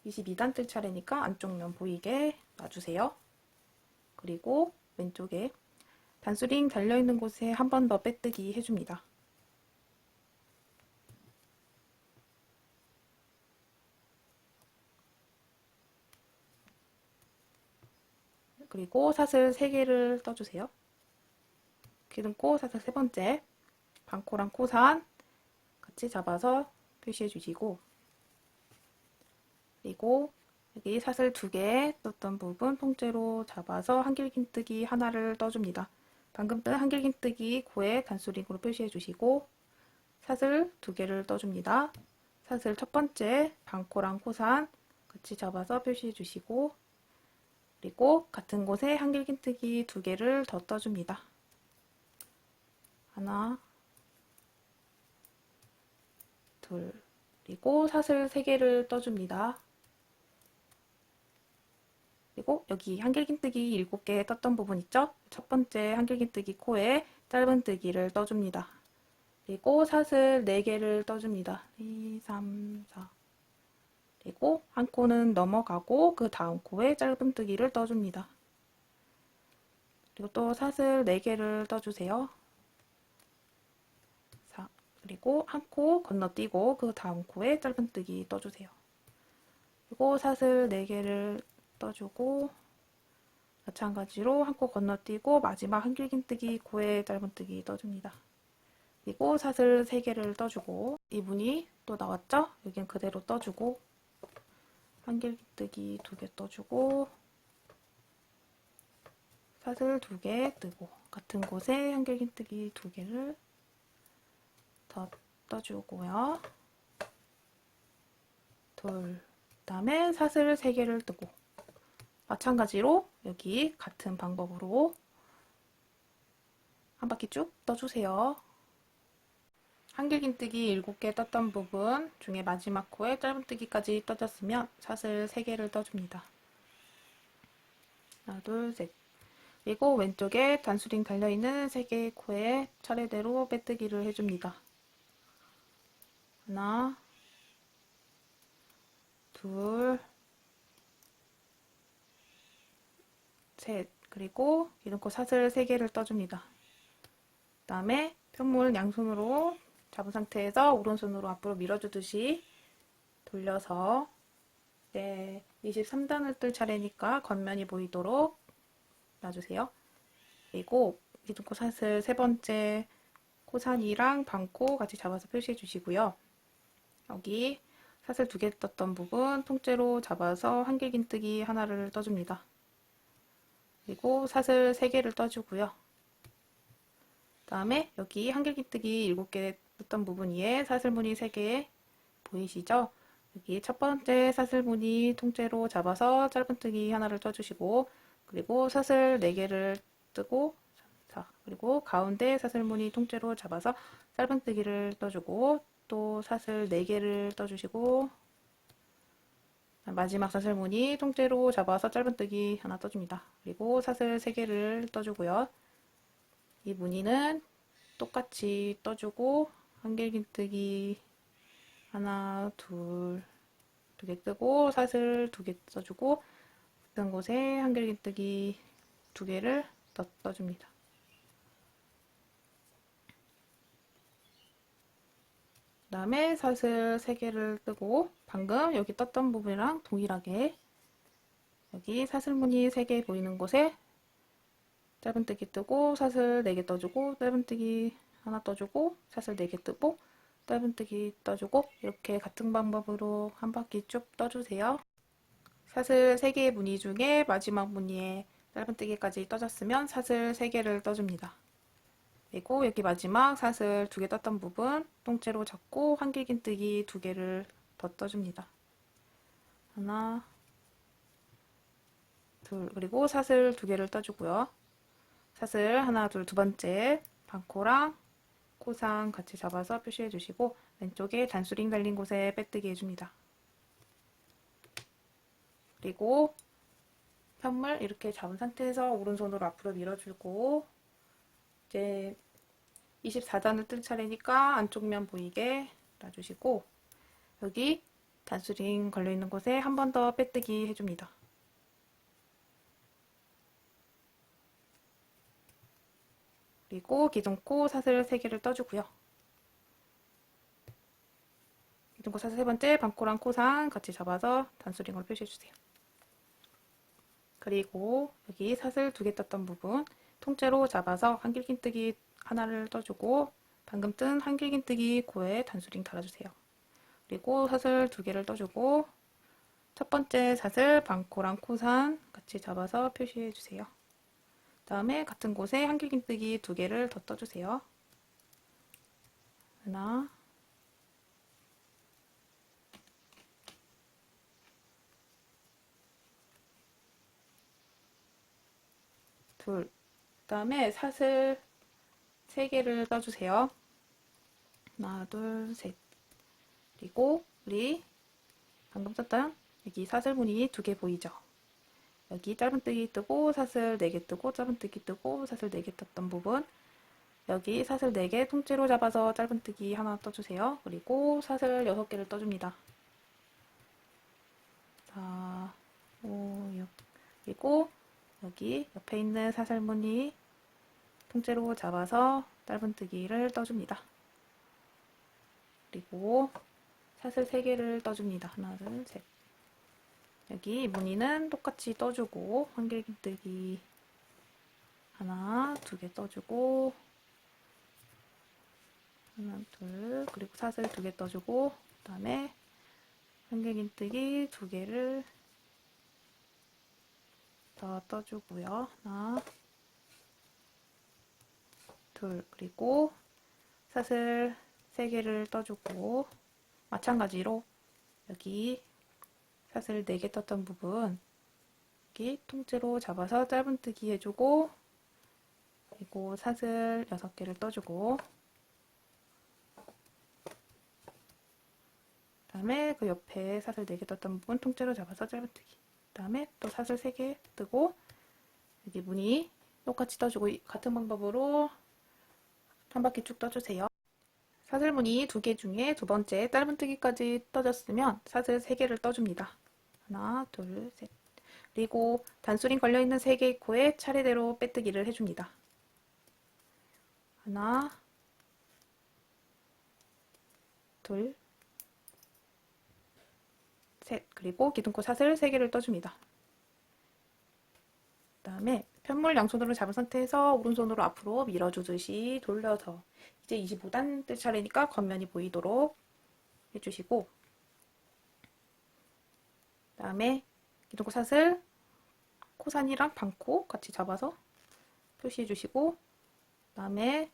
22단 뜰 차례니까 안쪽 면 보이게 놔주세요. 그리고 왼쪽에 단수링 달려있는 곳에 한 번 더 빼뜨기 해줍니다. 그리고 사슬 3개를 떠주세요. 기둥코 사슬 3번째 반코랑 코산 같이 잡아서 표시해 주시고 그리고 여기 사슬 2개 떴던 부분 통째로 잡아서 한길긴뜨기 하나를 떠줍니다. 방금 뜬 한길긴뜨기 코에 단수링으로 표시해 주시고 사슬 2개를 떠줍니다. 사슬 첫 번째 반코랑 코산 같이 잡아서 표시해 주시고 그리고 같은 곳에 한길긴뜨기 2개를 더 떠줍니다. 하나, 둘, 그리고 사슬 3개를 떠줍니다. 그리고 여기 한길긴뜨기 7개 떴던 부분 있죠? 첫 번째 한길긴뜨기 코에 짧은뜨기를 떠줍니다. 그리고 사슬 4개를 떠줍니다. 2, 3, 4. 그리고 한 코는 넘어가고 그 다음 코에 짧은뜨기를 떠줍니다. 그리고 또 사슬 4개를 떠주세요. 4. 그리고 한 코 건너뛰고 그 다음 코에 짧은뜨기 떠주세요. 그리고 사슬 4개를 떠주고 마찬가지로 한 코 건너뛰고 마지막 한길긴뜨기 코에 짧은뜨기 떠줍니다. 그리고 사슬 3개를 떠주고 이 무늬 또 나왔죠? 여긴 그대로 떠주고 한길긴뜨기 2개 떠주고 사슬 2개 뜨고 같은 곳에 한길긴뜨기 2개를 더 떠주고요. 둘, 그다음에 사슬 3개를 뜨고 마찬가지로 여기 같은 방법으로 한 바퀴 쭉 떠주세요. 한길긴뜨기 7개 떴던 부분 중에 마지막 코에 짧은뜨기까지 떠졌으면 사슬 3개를 떠줍니다. 하나, 둘, 셋. 그리고 왼쪽에 단수링 달려있는 3개의 코에 차례대로 빼뜨기를 해줍니다. 하나, 둘, 셋. 그리고 기름코 사슬 3개를 떠줍니다. 그 다음에 편물 양손으로 잡은 상태에서 오른손으로 앞으로 밀어주듯이 돌려서 23단을 뜰 차례니까 겉면이 보이도록 놔주세요. 그리고 기둥코 사슬 3번째 코산이랑 반코 같이 잡아서 표시해 주시고요. 여기 사슬 2개 떴던 부분 통째로 잡아서 한길긴뜨기 하나를 떠줍니다. 그리고 사슬 3개를 떠주고요. 그 다음에 여기 한길긴뜨기 7개 떴던 부분 위에 사슬무늬 3개 보이시죠? 여기 첫 번째 사슬무늬 통째로 잡아서 짧은뜨기 하나를 떠주시고 그리고 사슬 4개를 뜨고 자, 그리고 가운데 사슬무늬 통째로 잡아서 짧은뜨기를 떠주고 또 사슬 4개를 떠주시고 마지막 사슬무늬 통째로 잡아서 짧은뜨기 하나 떠줍니다. 그리고 사슬 3개를 떠주고요. 이 무늬는 똑같이 떠주고 한길긴뜨기 하나, 둘, 2개 뜨고 사슬 2개 떠주고 같은 곳에 한길긴뜨기 2개를 떠줍니다. 그 다음에 사슬 3개를 뜨고 방금 여기 떴던 부분이랑 동일하게 여기 사슬무늬 3개 보이는 곳에 짧은뜨기 뜨고 사슬 4개 떠주고 짧은뜨기 하나 떠주고 사슬 4개 뜨고 짧은뜨기 떠주고 이렇게 같은 방법으로 한 바퀴 쭉 떠주세요. 사슬 3개의 무늬 중에 마지막 무늬에 짧은뜨기까지 떠졌으면 사슬 3개를 떠줍니다. 그리고 여기 마지막 사슬 2개 떴던 부분 통째로 잡고 한길긴뜨기 2개를 더 떠줍니다. 하나, 둘, 그리고 사슬 2개를 떠주고요. 사슬 하나, 둘, 두 번째 반코랑 코상 같이 잡아서 표시해 주시고 왼쪽에 단수링 달린 곳에 빼뜨기 해줍니다. 그리고 편물 이렇게 잡은 상태에서 오른손으로 앞으로 밀어주고 이제 24단을 뜰 차례니까 안쪽 면 보이게 놔주시고 여기 단수링 걸려있는 곳에 한 번 더 빼뜨기 해줍니다. 그리고 기둥코 사슬 3개를 떠주고요. 기둥코 사슬 3번째 반코랑 코상 같이 잡아서 단수링으로 표시해주세요. 그리고 여기 사슬 2개 떴던 부분 통째로 잡아서 한길긴뜨기 하나를 떠주고 방금 뜬 한길긴뜨기 코에 단수링 달아주세요. 그리고 사슬 2개를 떠주고 첫 번째 사슬 반코랑 코산 같이 잡아서 표시해주세요. 그 다음에 같은 곳에 한길긴뜨기 2개를 더 떠주세요. 하나, 둘, 그 다음에 사슬 3개를 떠주세요. 하나, 둘, 셋. 그리고 우리 방금 썼던 여기 사슬무늬 2개 보이죠? 여기 짧은뜨기 뜨고 사슬 4개 뜨고 짧은뜨기 뜨고 사슬 4개 떴던 부분, 여기 사슬 4개 통째로 잡아서 짧은뜨기 하나 떠주세요. 그리고 사슬 6개를 떠줍니다. 4, 5, 6. 그리고 여기 옆에 있는 사슬무늬 통째로 잡아서 짧은뜨기를 떠줍니다. 그리고 사슬 3개를 떠줍니다. 하나, 둘, 셋. 여기 무늬는 똑같이 떠주고 한길긴뜨기 하나, 2개 떠주고 하나, 둘, 그리고 사슬 2개 떠주고 그 다음에 한길긴뜨기 2개를 더 떠주고요. 하나, 둘, 그리고 사슬 3개를 떠주고 마찬가지로 여기 사슬 4개 떴던 부분 여기 통째로 잡아서 짧은뜨기 해주고, 그리고 사슬 6개를 떠주고, 그 다음에 그 옆에 사슬 4개 떴던 부분 통째로 잡아서 짧은뜨기, 그 다음에 또 사슬 3개 뜨고 여기 무늬 똑같이 떠주고 같은 방법으로 한 바퀴 쭉 떠주세요. 사슬 무늬 2개 중에 두 번째 짧은뜨기까지 떠졌으면 사슬 3개를 떠줍니다. 하나, 둘, 셋. 그리고 단수링 걸려있는 3개의 코에 차례대로 빼뜨기를 해줍니다. 하나, 둘, 셋. 그리고 기둥코 사슬 3개를 떠줍니다. 그 다음에 편물 양손으로 잡은 상태에서 오른손으로 앞으로 밀어주듯이 돌려서 이제 25단 뜰 차례니까 겉면이 보이도록 해주시고, 그 다음에 기둥코 사슬 코산이랑 반코 같이 잡아서 표시해 주시고, 그 다음에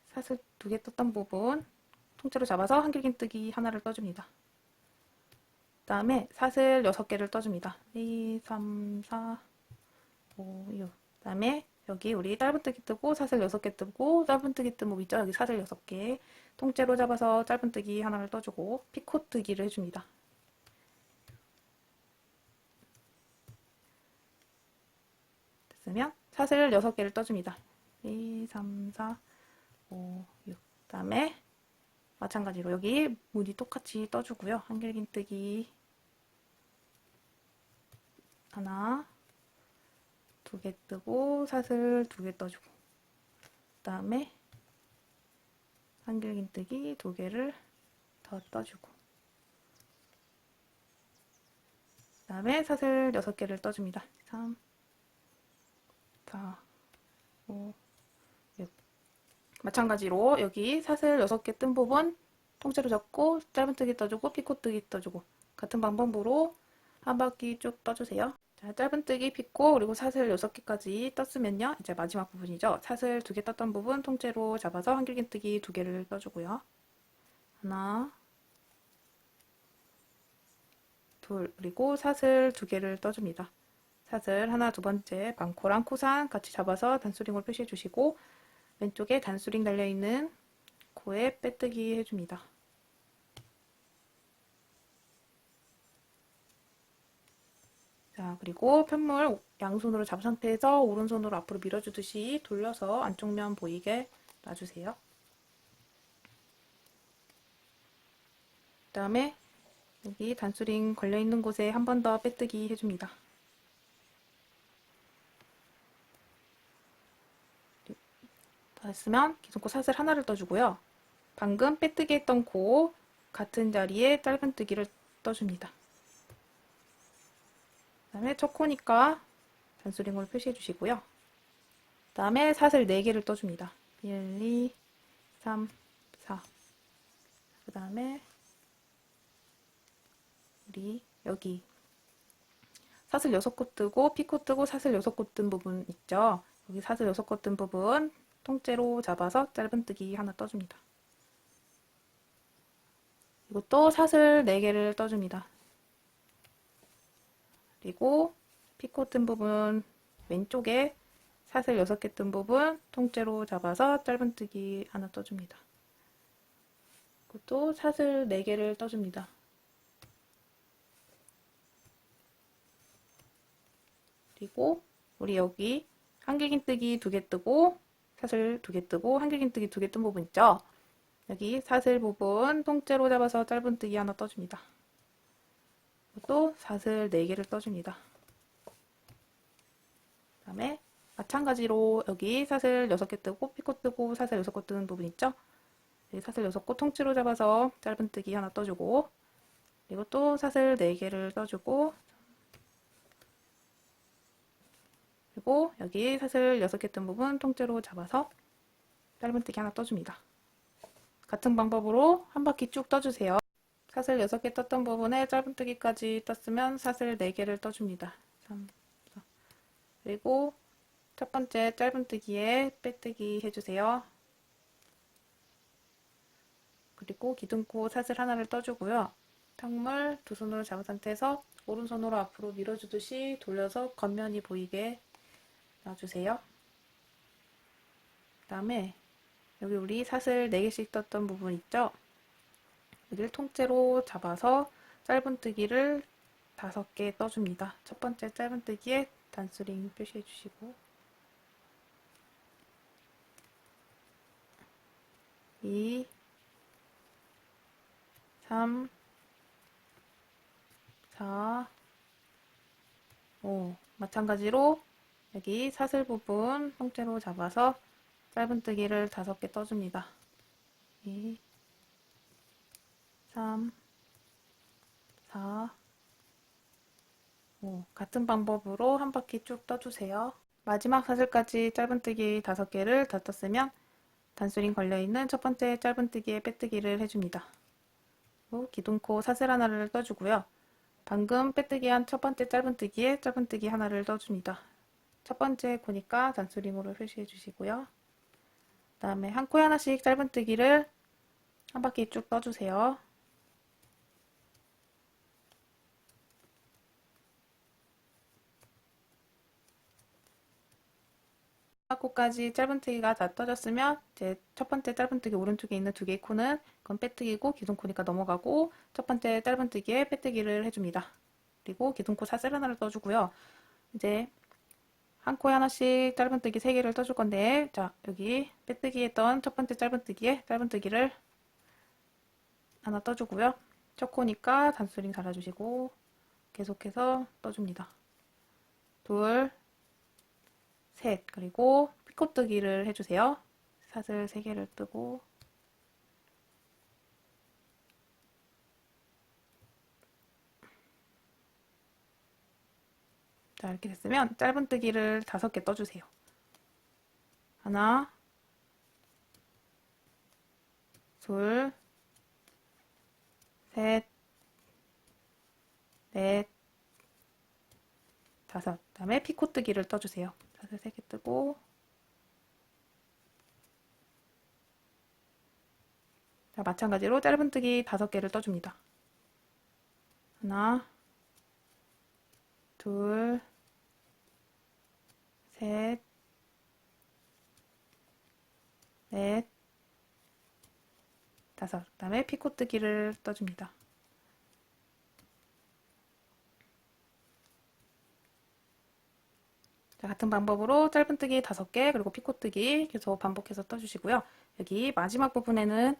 사슬 2개 떴던 부분 통째로 잡아서 한길긴뜨기 하나를 떠줍니다. 그 다음에 사슬 6개를 떠줍니다. 2, 3, 4, 5, 6. 그 다음에 여기 우리 짧은뜨기 뜨고 사슬 6개 뜨고 짧은뜨기 뜬 부분 있죠? 여기 사슬 6개 통째로 잡아서 짧은뜨기 하나를 떠주고 피코뜨기를 해줍니다. 됐으면 사슬 6개를 떠줍니다. 2, 3, 4, 5, 6. 그 다음에 마찬가지로 여기 무늬 똑같이 떠주고요. 한길긴뜨기 하나, 2개 뜨고 사슬 2개 떠주고, 그 다음에 한길긴뜨기 2개를 더 떠주고, 그 다음에 사슬 6개를 떠줍니다. 3, 4, 5, 6. 마찬가지로 여기 사슬 6개 뜬 부분 통째로 잡고 짧은뜨기 떠주고 피코뜨기 떠주고 같은 방법으로 한 바퀴 쭉 떠주세요. 자, 짧은뜨기 피코 그리고 사슬 6개까지 떴으면요, 이제 마지막 부분이죠. 사슬 2개 떴던 부분 통째로 잡아서 한길긴뜨기 2개를 떠주고요. 하나, 둘, 그리고 사슬 2개를 떠줍니다. 사슬 하나, 두 번째 반코랑 코산 같이 잡아서 단수링으로 표시해 주시고 왼쪽에 단수링 달려있는 코에 빼뜨기 해줍니다. 자, 그리고 편물 양손으로 잡은 상태에서 오른손으로 앞으로 밀어주듯이 돌려서 안쪽 면 보이게 놔주세요. 그 다음에 여기 단수링 걸려있는 곳에 한 번 더 빼뜨기 해줍니다. 다 했으면 기둥코 사슬 하나를 떠주고요. 방금 빼뜨기 했던 코 같은 자리에 짧은뜨기를 떠줍니다. 그 다음에 첫 코니까 단수링으로 표시해 주시고요. 그 다음에 사슬 4개를 떠줍니다. 1, 2, 3, 4. 그 다음에 우리 여기 사슬 6코 뜨고 피코 뜨고 사슬 6코 뜬 부분 있죠? 여기 사슬 6코 뜬 부분 통째로 잡아서 짧은뜨기 하나 떠줍니다. 그리고 또 사슬 4개를 떠줍니다. 그리고 피코 뜬 부분 왼쪽에 사슬 6개 뜬 부분 통째로 잡아서 짧은뜨기 하나 떠줍니다. 그리고 또 사슬 4개를 떠줍니다. 그리고 우리 여기 한길긴뜨기 2개 뜨고 사슬 2개 뜨고 한길긴뜨기 2개 뜬 부분 있죠? 여기 사슬 부분 통째로 잡아서 짧은뜨기 하나 떠줍니다. 또 사슬 4개를 떠줍니다. 그 다음에 마찬가지로 여기 사슬 6개 뜨고 피코 뜨고 사슬 6개 뜨는 부분 있죠? 여기 사슬 6개 통째로 잡아서 짧은뜨기 하나 떠주고 그리고 또 사슬 4개를 떠주고 그리고 여기 사슬 6개 뜬 부분 통째로 잡아서 짧은뜨기 하나 떠줍니다. 같은 방법으로 한 바퀴 쭉 떠주세요. 사슬 6개 떴던 부분에 짧은뜨기까지 떴으면 사슬 4개를 떠줍니다. 3, 4. 그리고 첫 번째 짧은뜨기에 빼뜨기 해주세요. 그리고 기둥코 사슬 하나를 떠주고요. 탕물 2손으로 잡은 상태에서 오른손으로 앞으로 밀어주듯이 돌려서 겉면이 보이게 놔주세요. 그 다음에 여기 우리 사슬 4개씩 떴던 부분 있죠? 여기를 통째로 잡아서 짧은뜨기를 5개 떠줍니다. 첫 번째 짧은뜨기에 단수링 표시해 주시고 2, 3, 4, 5 마찬가지로 여기 사슬 부분 통째로 잡아서 짧은뜨기를 5개 떠줍니다. 2, 3, 4, 5 같은 방법으로 한 바퀴 쭉 떠주세요. 마지막 사슬까지 짧은뜨기 5개를 다 떴으면 단수링 걸려있는 첫 번째 짧은뜨기에 빼뜨기를 해줍니다. 기둥코 사슬 하나를 떠주고요. 방금 빼뜨기한 첫 번째 짧은뜨기에 짧은뜨기 하나를 떠줍니다. 첫 번째 코니까 단수링으로 표시해 주시고요. 그 다음에 한 코에 하나씩 짧은뜨기를 한 바퀴 쭉 떠주세요. 코까지 짧은뜨기가 다 떠졌으면 이제 첫 번째 짧은뜨기 오른쪽에 있는 2개의 코는 그건 빼뜨기고 기둥코니까 넘어가고 첫 번째 짧은뜨기에 빼뜨기를 해줍니다. 그리고 기둥코 사슬 하나를 떠주고요. 이제 한 코에 하나씩 짧은뜨기 3개를 떠줄 건데 자 여기 빼뜨기 했던 첫 번째 짧은뜨기에 짧은뜨기를 하나 떠주고요. 첫 코니까 단수링 달아주시고 계속해서 떠줍니다. 둘, 셋, 그리고 피코뜨기를 해주세요. 사슬 3개를 뜨고 자 이렇게 됐으면 짧은뜨기를 5개 떠주세요. 하나, 둘, 셋, 넷, 5. 그 다음에 피코뜨기를 떠주세요. 사슬 3개 뜨고 자, 마찬가지로 짧은뜨기 5개를 떠줍니다. 하나, 둘, 셋, 넷, 5. 그 다음에 피코뜨기를 떠줍니다. 자, 같은 방법으로 짧은뜨기 5개 그리고 피코뜨기 계속 반복해서 떠주시고요. 여기 마지막 부분에는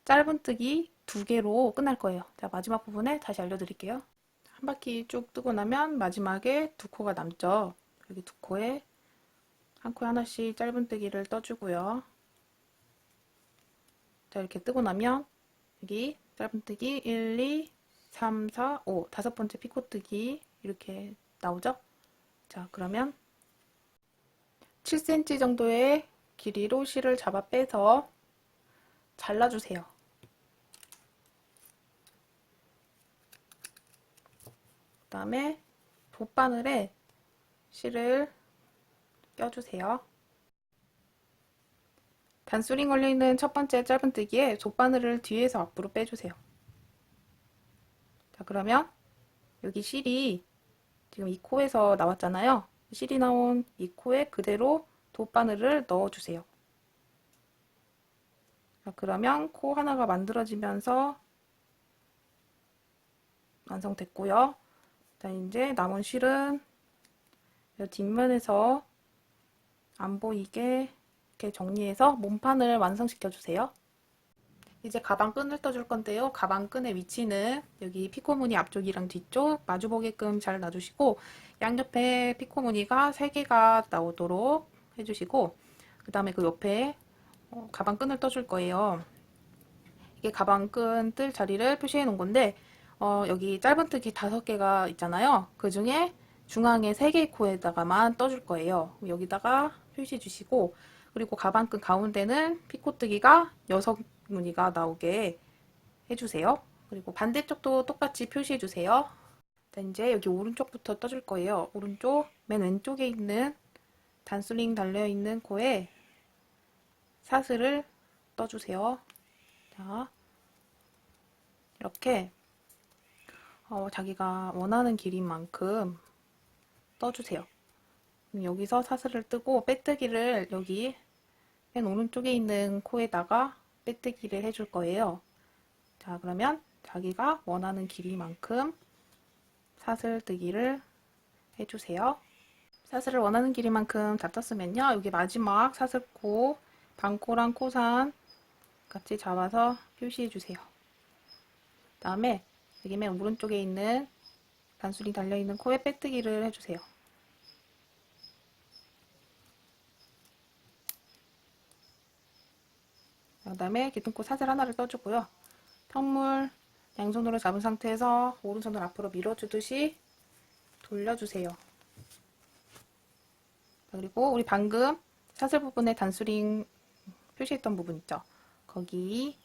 짧은뜨기 2개로 끝날 거예요. 자, 마지막 부분에 다시 알려드릴게요. 한 바퀴 쭉 뜨고 나면 마지막에 2코가 남죠. 여기 2코에 한 코에 하나씩 짧은뜨기를 떠주고요. 자, 이렇게 뜨고 나면 여기 짧은뜨기 1, 2, 3, 4, 5 5번째 피코뜨기 이렇게 나오죠? 자, 그러면 7cm 정도의 길이로 실을 잡아 빼서 잘라주세요. 그 다음에 돗바늘에 실을 껴주세요. 단수링 걸려있는 첫 번째 짧은뜨기에 돗바늘을 뒤에서 앞으로 빼주세요. 자, 그러면 여기 실이 지금 이 코에서 나왔잖아요. 실이 나온 이 코에 그대로 돗바늘을 넣어주세요. 자, 그러면 코 하나가 만들어지면서 완성됐고요. 자, 이제 남은 실은 뒷면에서 안 보이게 이렇게 정리해서 몸판을 완성시켜 주세요. 이제 가방 끈을 떠줄 건데요. 가방 끈의 위치는 여기 피코 무늬 앞쪽이랑 뒤쪽 마주보게끔 잘 놔주시고, 양옆에 피코 무늬가 3개가 나오도록 해주시고, 그 다음에 그 옆에 가방 끈을 떠줄 거예요. 이게 가방 끈 뜰 자리를 표시해 놓은 건데, 여기 짧은뜨기 5개가 있잖아요. 그 중에 중앙에 3개 코에다가만 떠줄 거예요. 여기다가 표시해 주시고, 그리고 가방 끈 가운데는 피코뜨기가 6무늬가 나오게 해주세요. 그리고 반대쪽도 똑같이 표시해 주세요. 자, 이제 여기 오른쪽부터 떠줄 거예요. 오른쪽 맨 왼쪽에 있는 단스링 달려있는 코에 사슬을 떠주세요. 자, 이렇게 자기가 원하는 길인 만큼 떠주세요. 여기서 사슬을 뜨고 빼뜨기를 여기 맨 오른쪽에 있는 코에다가 빼뜨기를 해줄 거예요. 자, 그러면 자기가 원하는 길이만큼 사슬 뜨기를 해주세요. 사슬을 원하는 길이만큼 다 떴으면요, 여기 마지막 사슬코, 반코랑 코산 같이 잡아서 표시해 주세요. 그 다음에 여기 맨 오른쪽에 있는 단술이 달려있는 코에 빼뜨기를 해주세요. 그 다음에 기둥코 사슬 하나를 떠주고요. 편물 양손으로 잡은 상태에서 오른손을 앞으로 밀어주듯이 돌려주세요. 그리고 우리 방금 사슬 부분에 단수링 표시했던 부분 있죠? 거기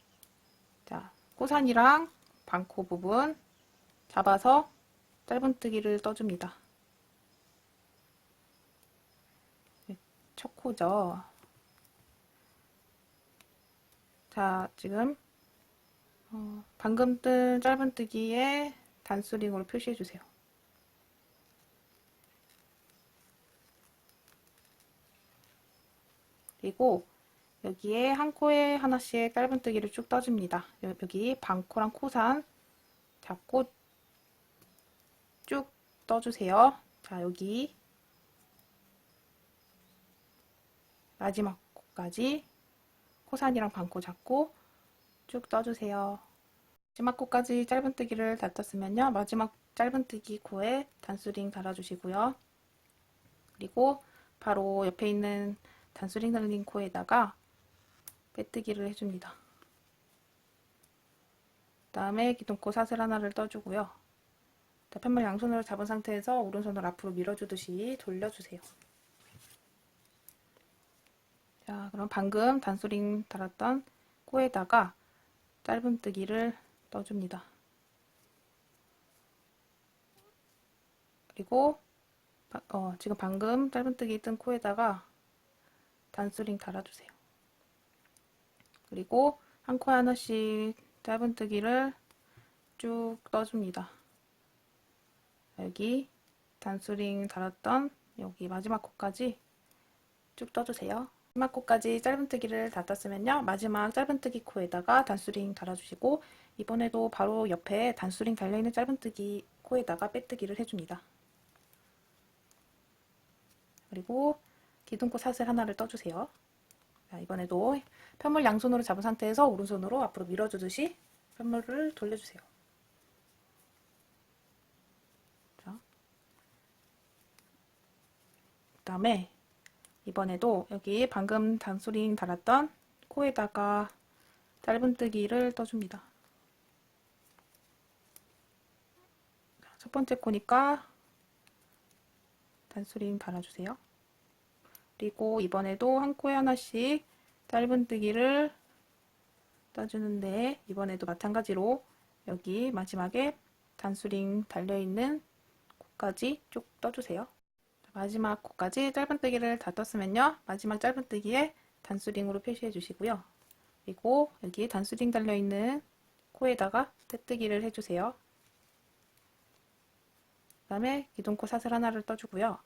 자 코산이랑 반코 부분 잡아서 짧은뜨기를 떠줍니다. 첫 코죠. 자, 지금 방금 뜬 짧은뜨기에 단수링으로 표시해주세요. 그리고 여기에 한 코에 하나씩 짧은뜨기를 쭉 떠줍니다. 여기 반코랑 코산 잡고 쭉 떠주세요. 자, 여기 마지막 코까지 코산이랑 반코 잡고 쭉 떠주세요. 마지막 코까지 짧은뜨기를 다 떴으면요, 마지막 짧은뜨기 코에 단수링 달아주시고요. 그리고 바로 옆에 있는 단수링 달린 코에다가 빼뜨기를 해줍니다. 그 다음에 기둥코 사슬 하나를 떠주고요. 편물 양손으로 잡은 상태에서 오른손을 앞으로 밀어주듯이 돌려주세요. 자, 그럼 방금 단수링 달았던 코에다가 짧은뜨기를 떠줍니다. 그리고 지금 방금 짧은뜨기 뜬 코에다가 단수링 달아주세요. 그리고 한 코에 하나씩 짧은뜨기를 쭉 떠줍니다. 여기 단수링 달았던 여기 마지막 코까지 쭉 떠주세요. 마지막 코까지 짧은뜨기를 다 떴으면요, 마지막 짧은뜨기 코에다가 단수링 달아주시고, 이번에도 바로 옆에 단수링 달려있는 짧은뜨기 코에다가 빼뜨기를 해줍니다. 그리고 기둥코 사슬 하나를 떠주세요. 자, 이번에도 편물 양손으로 잡은 상태에서 오른손으로 앞으로 밀어주듯이 편물을 돌려주세요. 자, 그 다음에 이번에도 여기 방금 단수링 달았던 코에다가 짧은뜨기를 떠줍니다. 첫 번째 코니까 단수링 달아주세요. 그리고 이번에도 한 코에 하나씩 짧은뜨기를 떠주는데, 이번에도 마찬가지로 여기 마지막에 단수링 달려있는 코까지 쭉 떠주세요. 마지막 코까지 짧은뜨기를 다 떴으면요, 마지막 짧은뜨기에 단수링으로 표시해 주시고요. 그리고 여기 단수링 달려있는 코에다가 빼뜨기를 해주세요. 그 다음에 기둥코 사슬 하나를 떠주고요.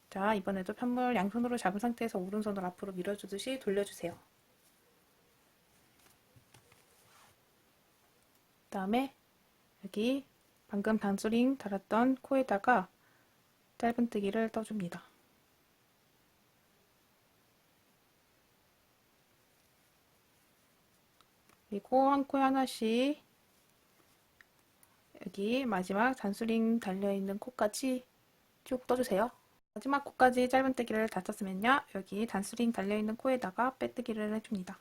자, 이번에도 편물 양손으로 잡은 상태에서 오른손을 앞으로 밀어주듯이 돌려주세요. 그 다음에 여기 방금 단수링 달았던 코에다가 짧은뜨기를 떠줍니다. 그리고 한 코에 하나씩 여기 마지막 단수링 달려있는 코까지 쭉 떠주세요. 마지막 코까지 짧은뜨기를 다 떴으면요, 여기 단수링 달려있는 코에다가 빼뜨기를 해줍니다.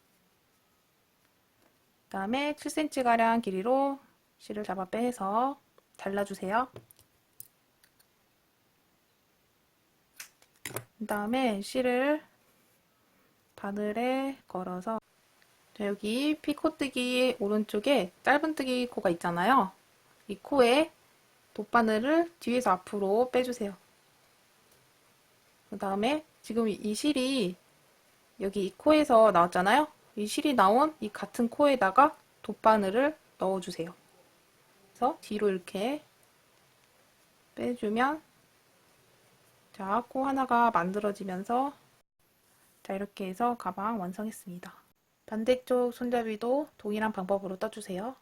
그 다음에 7cm가량 길이로 실을 잡아 빼서 잘라주세요. 그 다음에 실을 바늘에 걸어서 여기 피코뜨기 오른쪽에 짧은뜨기 코가 있잖아요. 이 코에 돗바늘을 뒤에서 앞으로 빼주세요. 그 다음에 지금 이 실이 여기 이 코에서 나왔잖아요. 이 실이 나온 이 같은 코에다가 돗바늘을 넣어주세요. 그래서 뒤로 이렇게 빼주면 자, 코 하나가 만들어지면서 자, 이렇게 해서 가방 완성했습니다. 반대쪽 손잡이도 동일한 방법으로 떠주세요.